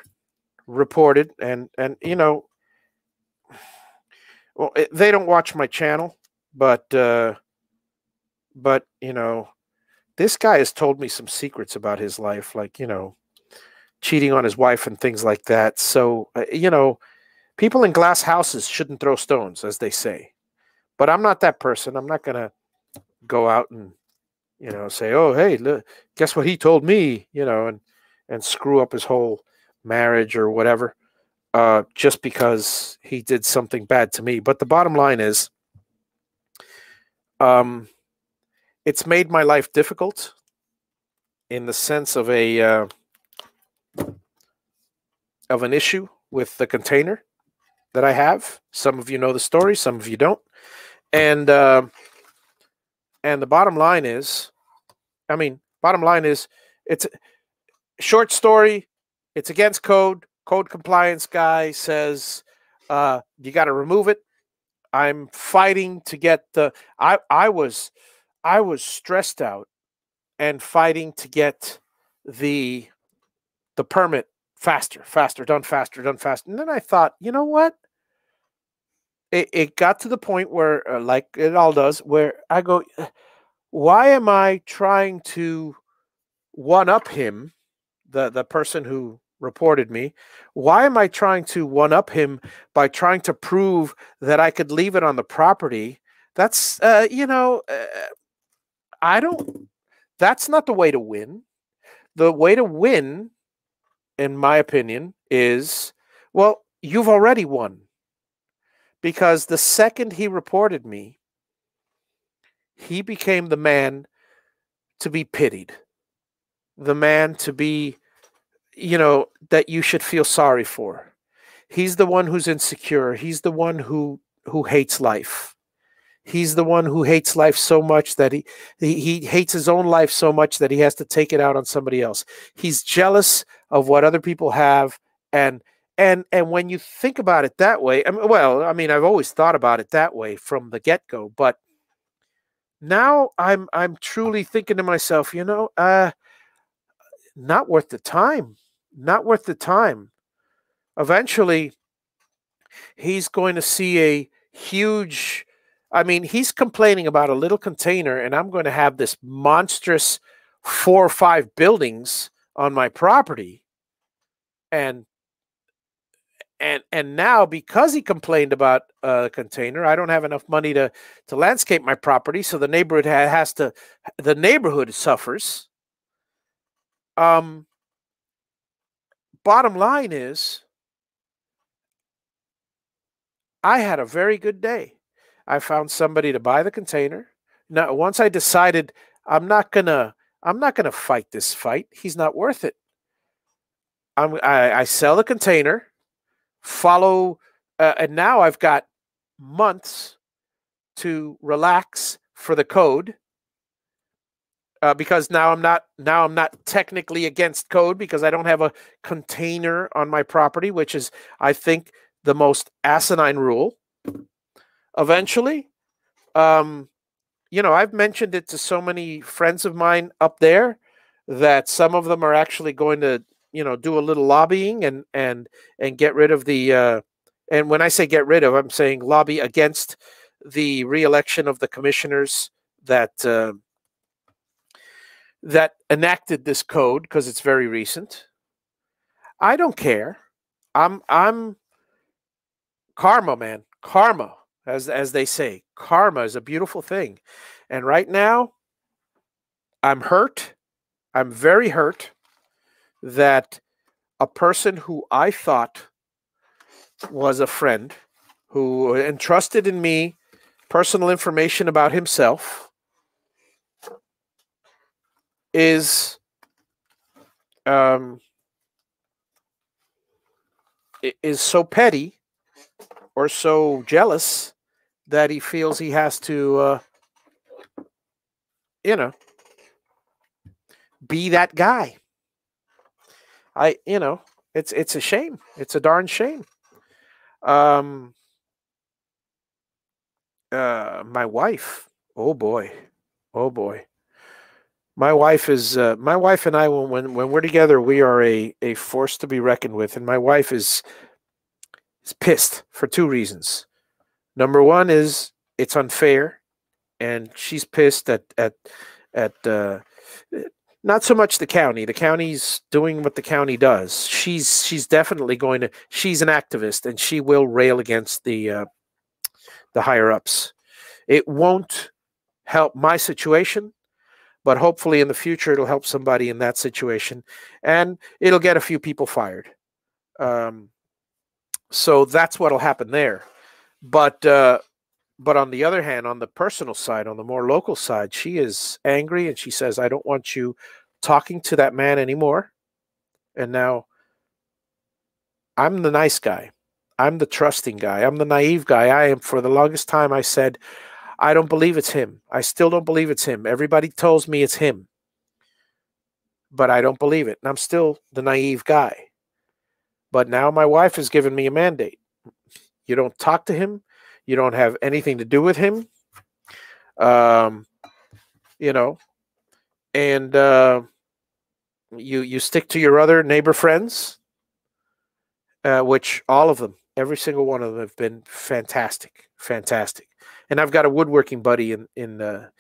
reported, and well, they don't watch my channel, but this guy has told me some secrets about his life, like cheating on his wife and things like that. So people in glass houses shouldn't throw stones, as they say. But I'm not that person. I'm not gonna go out and say, "Oh, hey, look, guess what he told me," and screw up his whole marriage or whatever, just because he did something bad to me. But the bottom line is, it's made my life difficult in the sense of an issue with the container that I have. Some of you know the story, some of you don't. And the bottom line is, it's a short story. It's against code. Code compliance guy says you got to remove it. I'm fighting to get the. I was stressed out and fighting to get the permit faster, done faster. And then I thought, you know what? It got to the point where, like it all does, where I go, why am I trying to one up him, the person who reported me? Why am I trying to one up him by trying to prove that I could leave it on the property? That's I don't. That's not the way to win. The way to win, in my opinion, is, well, you've already won. Because the second he reported me, he became the man to be pitied, the man to be, that you should feel sorry for. He's the one who's insecure. He's the one who hates life. He's the one who hates life so much that he hates his own life so much that he has to take it out on somebody else. He's jealous of what other people have, and when you think about it that way, I've always thought about it that way from the get-go, but now I'm truly thinking to myself, not worth the time. Not worth the time. Eventually, he's going to see a huge. He's complaining about a little container, and I'm going to have this monstrous 4 or 5 buildings on my property. And now, because he complained about a container, I don't have enough money to landscape my property, so the neighborhood the neighborhood suffers. Bottom line is, I had a very good day. I found somebody to buy the container. Now, once I decided I'm not gonna fight this fight, he's not worth it. I sell the container, follow, and now I've got months to relax for the code, because now I'm not technically against code because I don't have a container on my property, which is, I think, the most asinine rule. Eventually, I've mentioned it to so many friends of mine up there that some of them are actually going to, do a little lobbying and get rid of the. And when I say get rid of, I'm saying lobby against the re-election of the commissioners that enacted this code, because it's very recent. I don't care. I'm karma, man. Karma. As they say, karma is a beautiful thing. And right now, I'm hurt. I'm very hurt that a person who I thought was a friend, who entrusted in me personal information about himself, is um, is so petty or so jealous that he feels he has to, you know, be that guy. It's a shame. It's a darn shame. Um, my wife. Oh boy. Oh boy. My wife and I, when we're together, we are a force to be reckoned with. And my wife is pissed for two reasons. Number one is it's unfair, and she's pissed at not so much the county. The county's doing what the county does. She's definitely going to. She's an activist, and she will rail against the higher ups. It won't help my situation, but hopefully in the future it'll help somebody in that situation, and it'll get a few people fired. Um, so that's what'll happen there. But on the other hand, on the personal side, on the more local side, she is angry and she says, "I don't want you talking to that man anymore." And now I'm the nice guy. I'm the trusting guy. I'm the naive guy. I am. For the longest time, I said, I don't believe it's him. I still don't believe it's him. Everybody tells me it's him, but I don't believe it. And I'm still the naive guy. But now my wife has given me a mandate. You don't talk to him. You don't have anything to do with him. Um, you know, and you stick to your other neighbor friends, which all of them, every single one of them, have been fantastic, fantastic. And I've got a woodworking buddy in the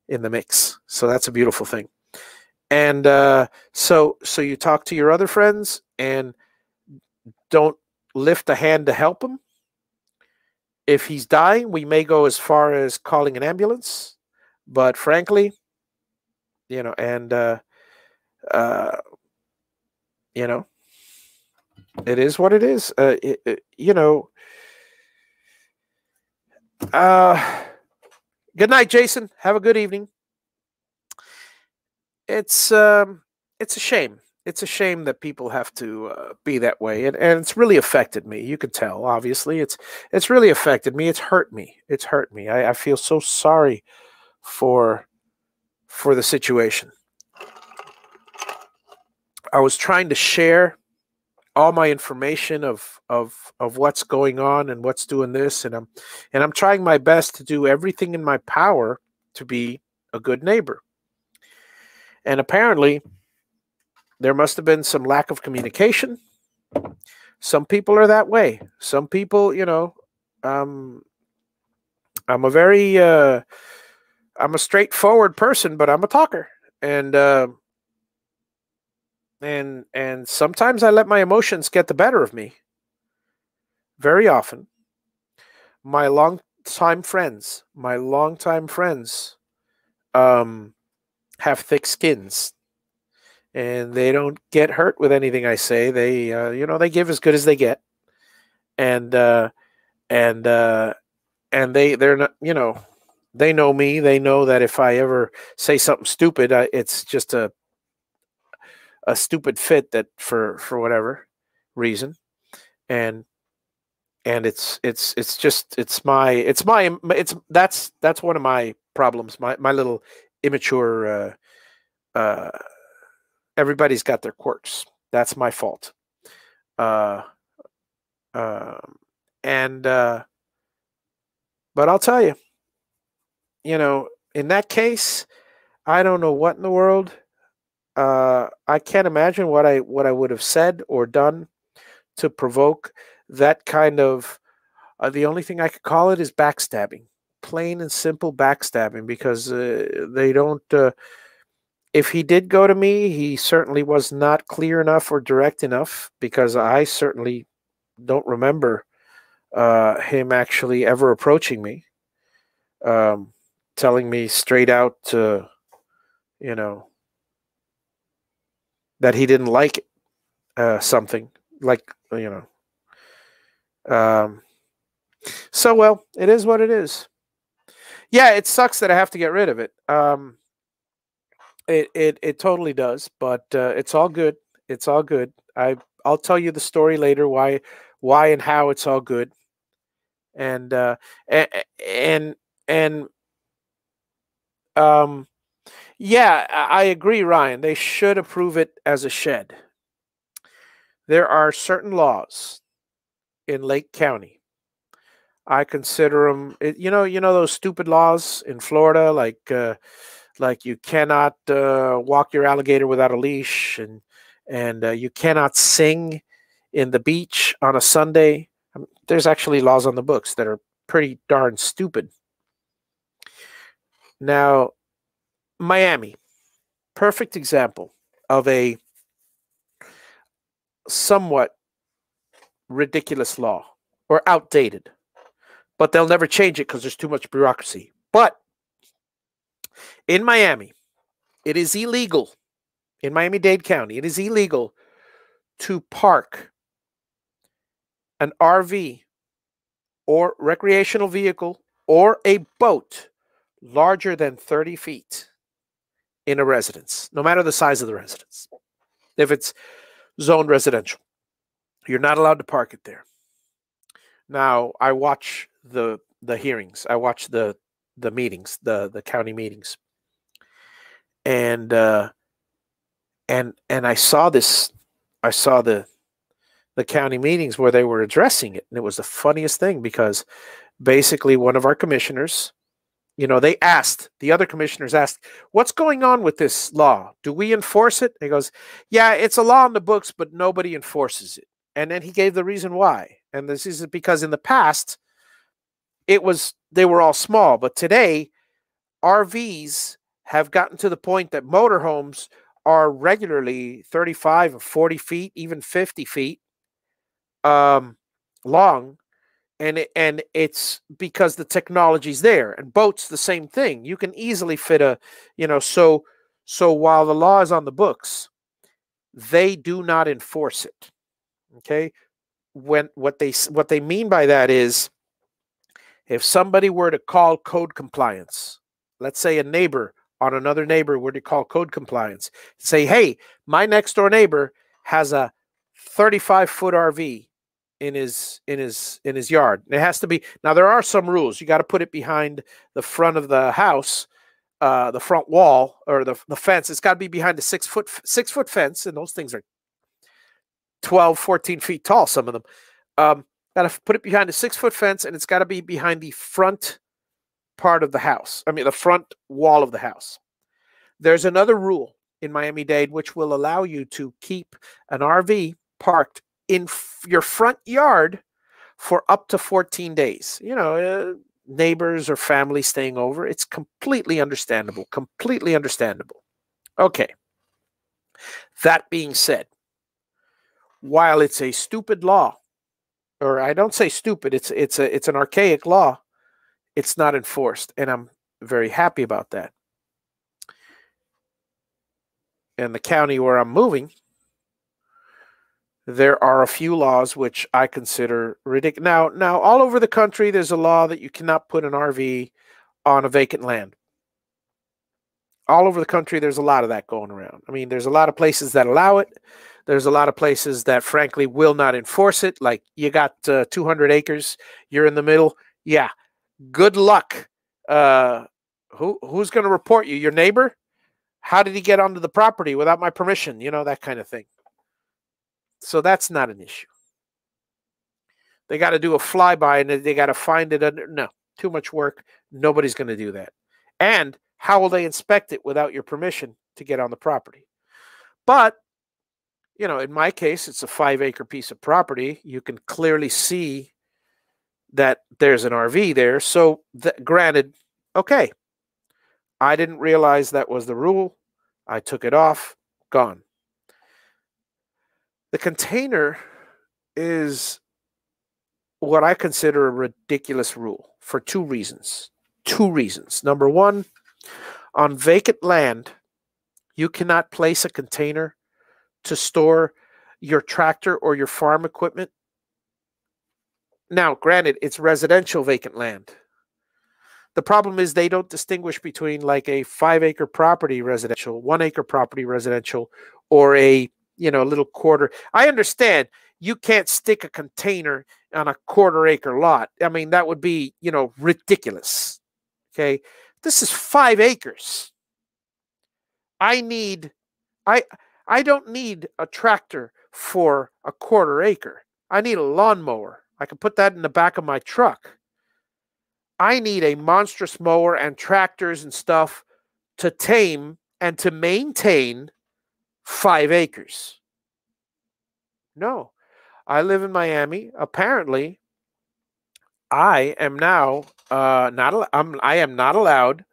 mix, so that's a beautiful thing. And so you talk to your other friends and don't lift a hand to help him. If he's dying, we may go as far as calling an ambulance, but frankly, and uh, you know, it is what it is. Uh, Good night, Jason. Have a good evening. It's a shame. It's a shame that people have to be that way, and it's really affected me. You could tell, obviously, it's really affected me. It's hurt me. It's hurt me. I feel so sorry for the situation. I was trying to share all my information of what's going on and what's doing this, and I'm trying my best to do everything in my power to be a good neighbor. And apparently there must have been some lack of communication. Some people are that way. Some people, um, I'm a very I'm a straightforward person, but I'm a talker. And sometimes I let my emotions get the better of me. Very often. My longtime friends have thick skins, and they don't get hurt with anything I say. They give as good as they get, and and they're not, they know me. They know that if I ever say something stupid, it's just a stupid fit that for whatever reason, and it's just that's one of my problems. My little immature. Uh, Everybody's got their quirks. That's my fault. Uh, um, and But I'll tell you, in that case, I don't know what in the world. I can't imagine what I would have said or done to provoke that kind of. The only thing I could call it is backstabbing, plain and simple backstabbing, because they don't. If he did go to me, he certainly was not clear enough or direct enough, because I certainly don't remember him actually ever approaching me, um, telling me straight out to, you know, that he didn't like something, like, um, so, well, it is what it is. Yeah, it sucks that I have to get rid of it. It totally does, but it's all good. It's all good. I'll tell you the story later, why and how it's all good. And and and um yeah, I agree, Ryan. They should approve it as a shed. There are certain laws in Lake County. I consider them, those stupid laws in Florida, like you cannot walk your alligator without a leash, and you cannot sing in the beach on a Sunday. There's actually laws on the books that are pretty darn stupid. Now, Miami, perfect example of a somewhat ridiculous law, or outdated, but they'll never change it because there's too much bureaucracy. But in Miami, it is illegal, in Miami-Dade County, it is illegal to park an RV or recreational vehicle or a boat larger than 30 feet in a residence, no matter the size of the residence. If it's zoned residential, you're not allowed to park it there. Now, I watch the hearings. I watch the meetings, the county meetings, and I saw this. I saw the county meetings where they were addressing it, and it was the funniest thing, because basically one of our commissioners, they asked, the other commissioners asked, what's going on with this law? Do we enforce it? And he goes, yeah, it's a law in the books, but nobody enforces it. And then he gave the reason why. And this is because in the past, they were all small, but today RVs have gotten to the point that motorhomes are regularly 35 or 40 feet, even 50 feet long. And it's because the technology's there. And boats, the same thing. You can easily fit so while the law is on the books, they do not enforce it. Okay? What they mean by that is, if somebody were to call code compliance, let's say a neighbor on another neighbor were to call code compliance, say, hey, my next door neighbor has a 35-foot RV in his yard. It has to be, now there are some rules. You got to put it behind the front of the house, the front wall, or the fence. It's got to be behind a 6-foot fence, and those things are 12, 14 feet tall, some of them. Got to put it behind a 6-foot fence, and it's got to be behind the front part of the house. I mean, the front wall of the house. There's another rule in Miami-Dade which will allow you to keep an RV parked in your front yard for up to 14 days. Neighbors or family staying over. It's completely understandable. Completely understandable. Okay. That being said, while it's a stupid law, or I don't say stupid, it's an archaic law, it's not enforced, and I'm very happy about that. In the county where I'm moving, there are a few laws which I consider ridiculous. Now, all over the country, there's a law that you cannot put an RV on a vacant land. All over the country, there's a lot of that going around. I mean, there's a lot of places that allow it. There's a lot of places that, frankly, will not enforce it. Like, you got 200 acres, you're in the middle. Yeah, good luck. Who's going to report you? Your neighbor? How did he get onto the property without my permission? That kind of thing. So that's not an issue. They got to do a flyby, and they got to find it. No, too much work. Nobody's going to do that. And how will they inspect it without your permission to get on the property? But, in my case, it's a 5-acre piece of property. You can clearly see that there's an RV there. So, granted, okay, I didn't realize that was the rule. I took it off. Gone. The container is what I consider a ridiculous rule for two reasons. Number one, on vacant land, you cannot place a container to store your tractor or your farm equipment. Now, granted, it's residential vacant land. The problem is they don't distinguish between like a 5-acre property residential, 1-acre property residential, or a little quarter. I understand you can't stick a container on a quarter-acre lot. I mean, that would be ridiculous. Okay, this is 5 acres. I I don't need a tractor for a quarter acre. I need a lawnmower. I can put that in the back of my truck. I need a monstrous mower and tractors and stuff to tame and to maintain 5 acres. No, I live in Miami. Apparently, I am now I am not allowed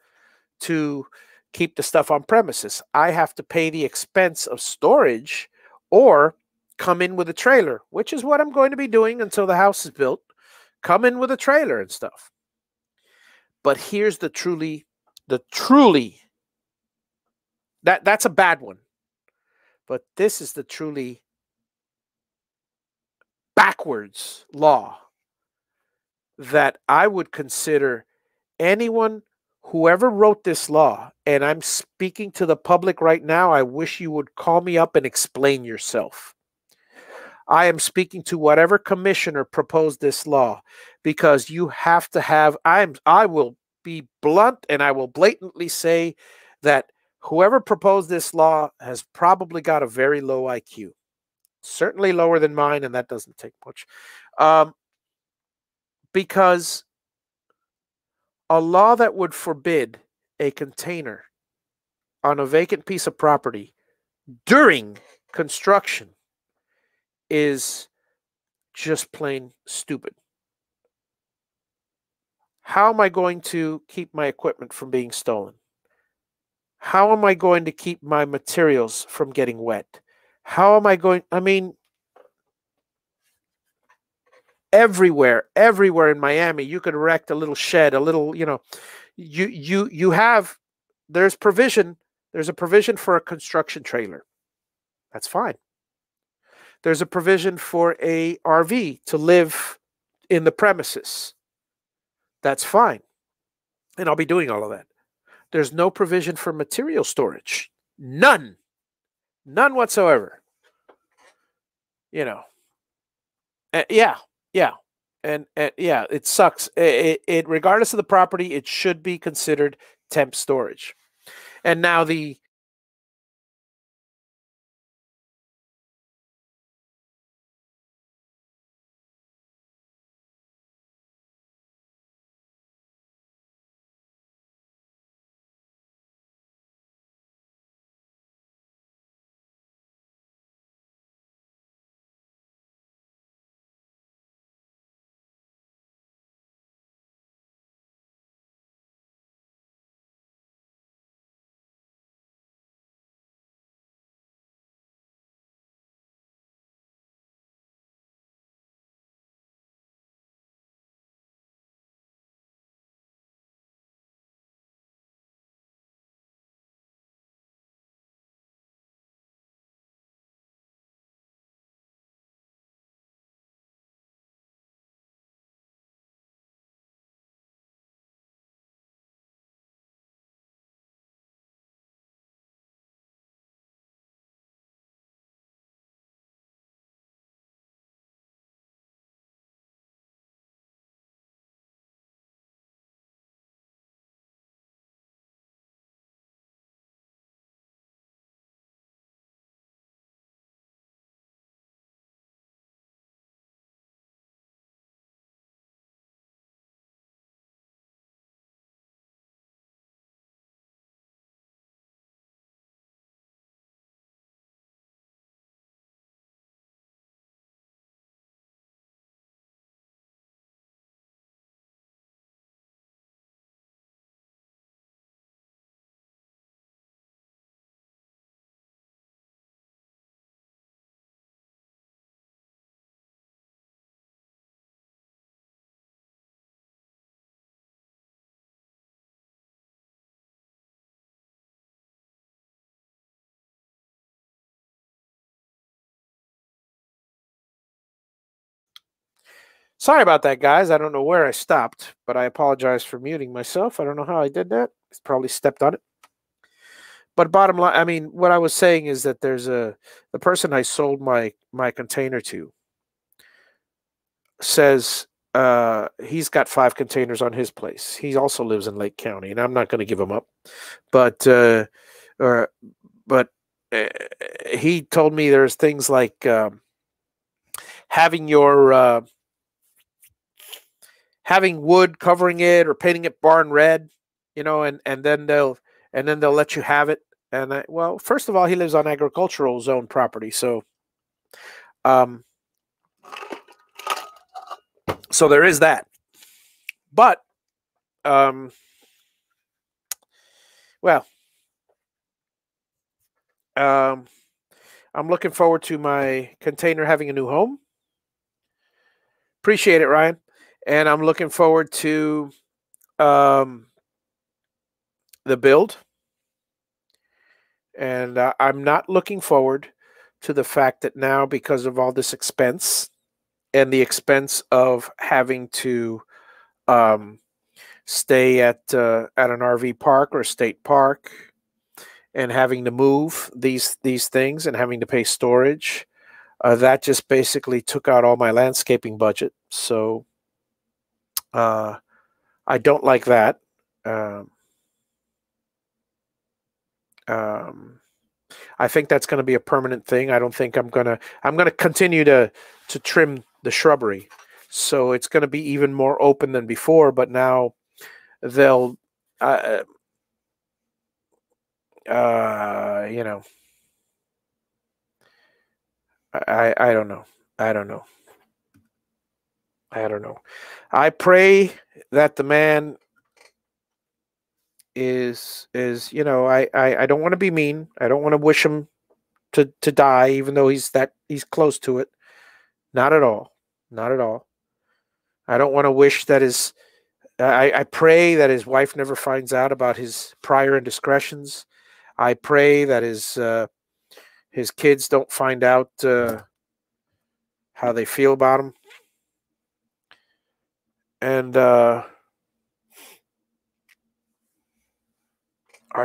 to keep the stuff on premises. I have to pay the expense of storage or come in with a trailer, which is what I'm going to be doing until the house is built. Come in with a trailer and stuff. But here's the truly that's a bad one. But this is the truly backwards law that I would consider anyone, whoever wrote this law, and I'm speaking to the public right now, I wish you would call me up and explain yourself. I am speaking to whatever commissioner proposed this law, because you have to have, I will be blunt and I will blatantly say that whoever proposed this law has probably got a very low IQ. Certainly lower than mine, and that doesn't take much. Because a law that would forbid a container on a vacant piece of property during construction is just plain stupid. How am I going to keep my equipment from being stolen? How am I going to keep my materials from getting wet? How am I going? I mean, everywhere in Miami, you could erect a little shed, a little, you have, there's provision. There's a provision for a construction trailer. That's fine. There's a provision for a RV to live in the premises. That's fine. And I'll be doing all of that. There's no provision for material storage. None. None whatsoever. Yeah. Yeah. And yeah, it sucks. It regardless of the property, it should be considered temp storage. And now the Sorry about that, guys. I don't know where I stopped, but I apologize for muting myself. I don't know how I did that. Probably stepped on it. But bottom line, I mean, what I was saying is that the person I sold my container to says he's got 5 containers on his place. He also lives in Lake County, and I'm not going to give him up. But or but he told me there's things like having your having wood covering it or painting it barn red, you know, and then they'll let you have it. And well, first of all, he lives on agricultural zone property, so um, so there is that. But well, I'm looking forward to my container having a new home. Appreciate it, Ryan. And I'm looking forward to the build. And I'm not looking forward to the fact that now, because of all this expense and the expense of having to stay at an RV park or a state park, and having to move these things and having to pay storage, that just basically took out all my landscaping budget. So I don't like that. I think that's going to be a permanent thing. I don't think I'm going to continue to trim the shrubbery. So it's going to be even more open than before, but now they'll you know, I don't know. I don't know. I don't know. I pray that the man is you know, I don't want to be mean. I don't want to wish him to die, even though he's close to it. Not at all. Not at all. I don't want to wish that his I pray that his wife never finds out about his prior indiscretions. I pray that his kids don't find out how they feel about him. And are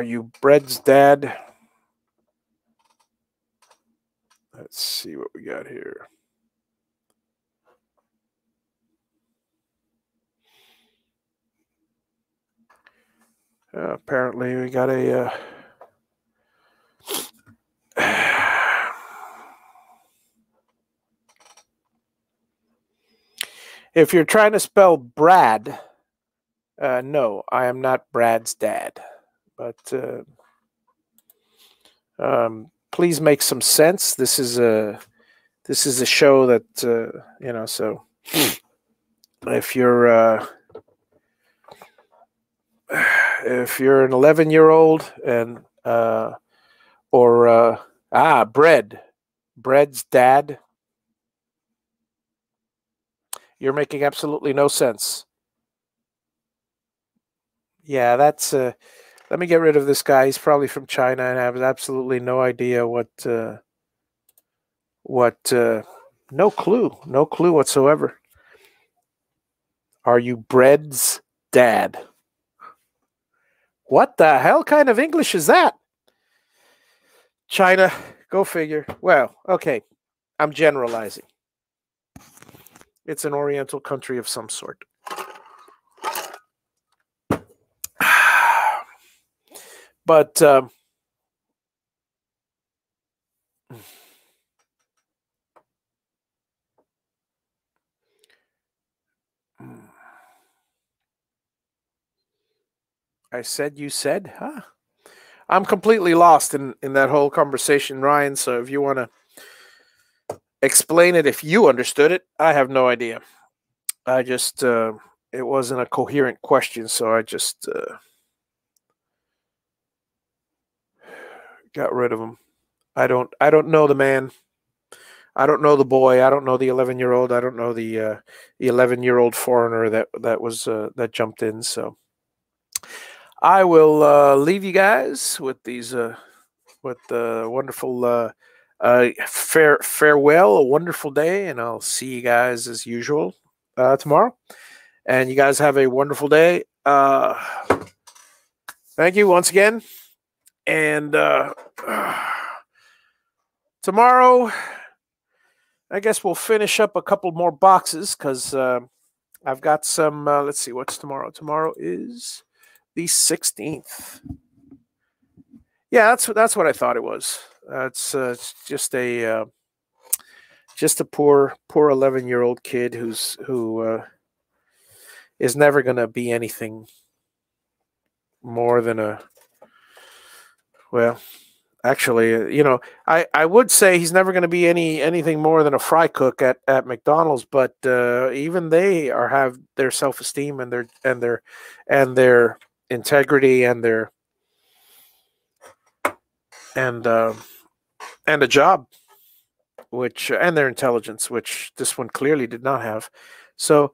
you Bread's dad? Let's see what we got here. Apparently we got a if you're trying to spell Brad, no, I am not Brad's dad. But please make some sense. This is a show that you know. So if you're an 11-year-old and Bread's dad, you're making absolutely no sense. Yeah, that's let me get rid of this guy. He's probably from China and has absolutely no idea what no clue whatsoever. Are you Bread's dad? What the hell kind of English is that? China, go figure. Well, okay, I'm generalizing. It's an Oriental country of some sort. But I said, you said, huh? I'm completely lost in that whole conversation, Ryan. So if you want to explain it, if you understood it, I have no idea. I just it wasn't a coherent question, so I just got rid of him. I don't know the man. I don't know the boy. I don't know the 11-year-old. I don't know the 11-year-old foreigner that was that jumped in. So I will leave you guys with these with the wonderful farewell, a wonderful day, and I'll see you guys as usual tomorrow. And you guys have a wonderful day. Thank you once again. And tomorrow, I guess we'll finish up a couple more boxes because I've got some. Let's see, what's tomorrow? Tomorrow is the 16th. Yeah, that's what I thought it was. It's just a poor 11-year-old kid who is never going to be anything more than actually, I would say he's never going to be anything more than a fry cook at McDonald's, but even they have their self-esteem and their integrity and their and a job, which and their intelligence, which this one clearly did not have. So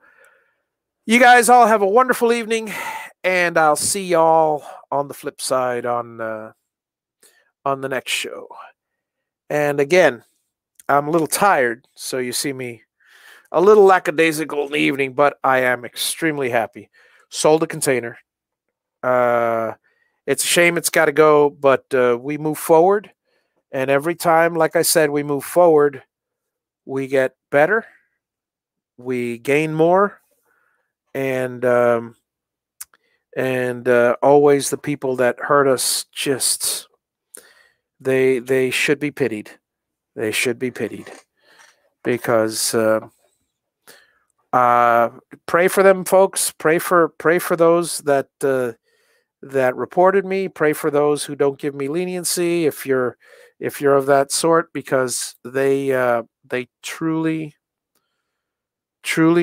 you guys all have a wonderful evening, and I'll see y'all on the flip side on the next show. And again, I'm a little tired, so you see me a little lackadaisical in the evening, but I am extremely happy. Sold a container. It's a shame it's got to go, but we move forward. And every time, like I said, we move forward, we get better, we gain more, and always the people that hurt us just they should be pitied. They should be pitied because pray for them, folks. Pray for those that reported me. Pray for those who don't give me leniency. If you're of that sort, because they truly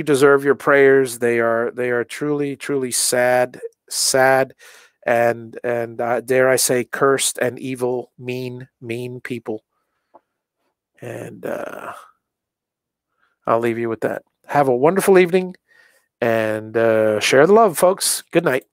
deserve your prayers. They are truly sad, and dare I say, cursed and evil, mean people. And I'll leave you with that. Have a wonderful evening, and share the love, folks. Good night.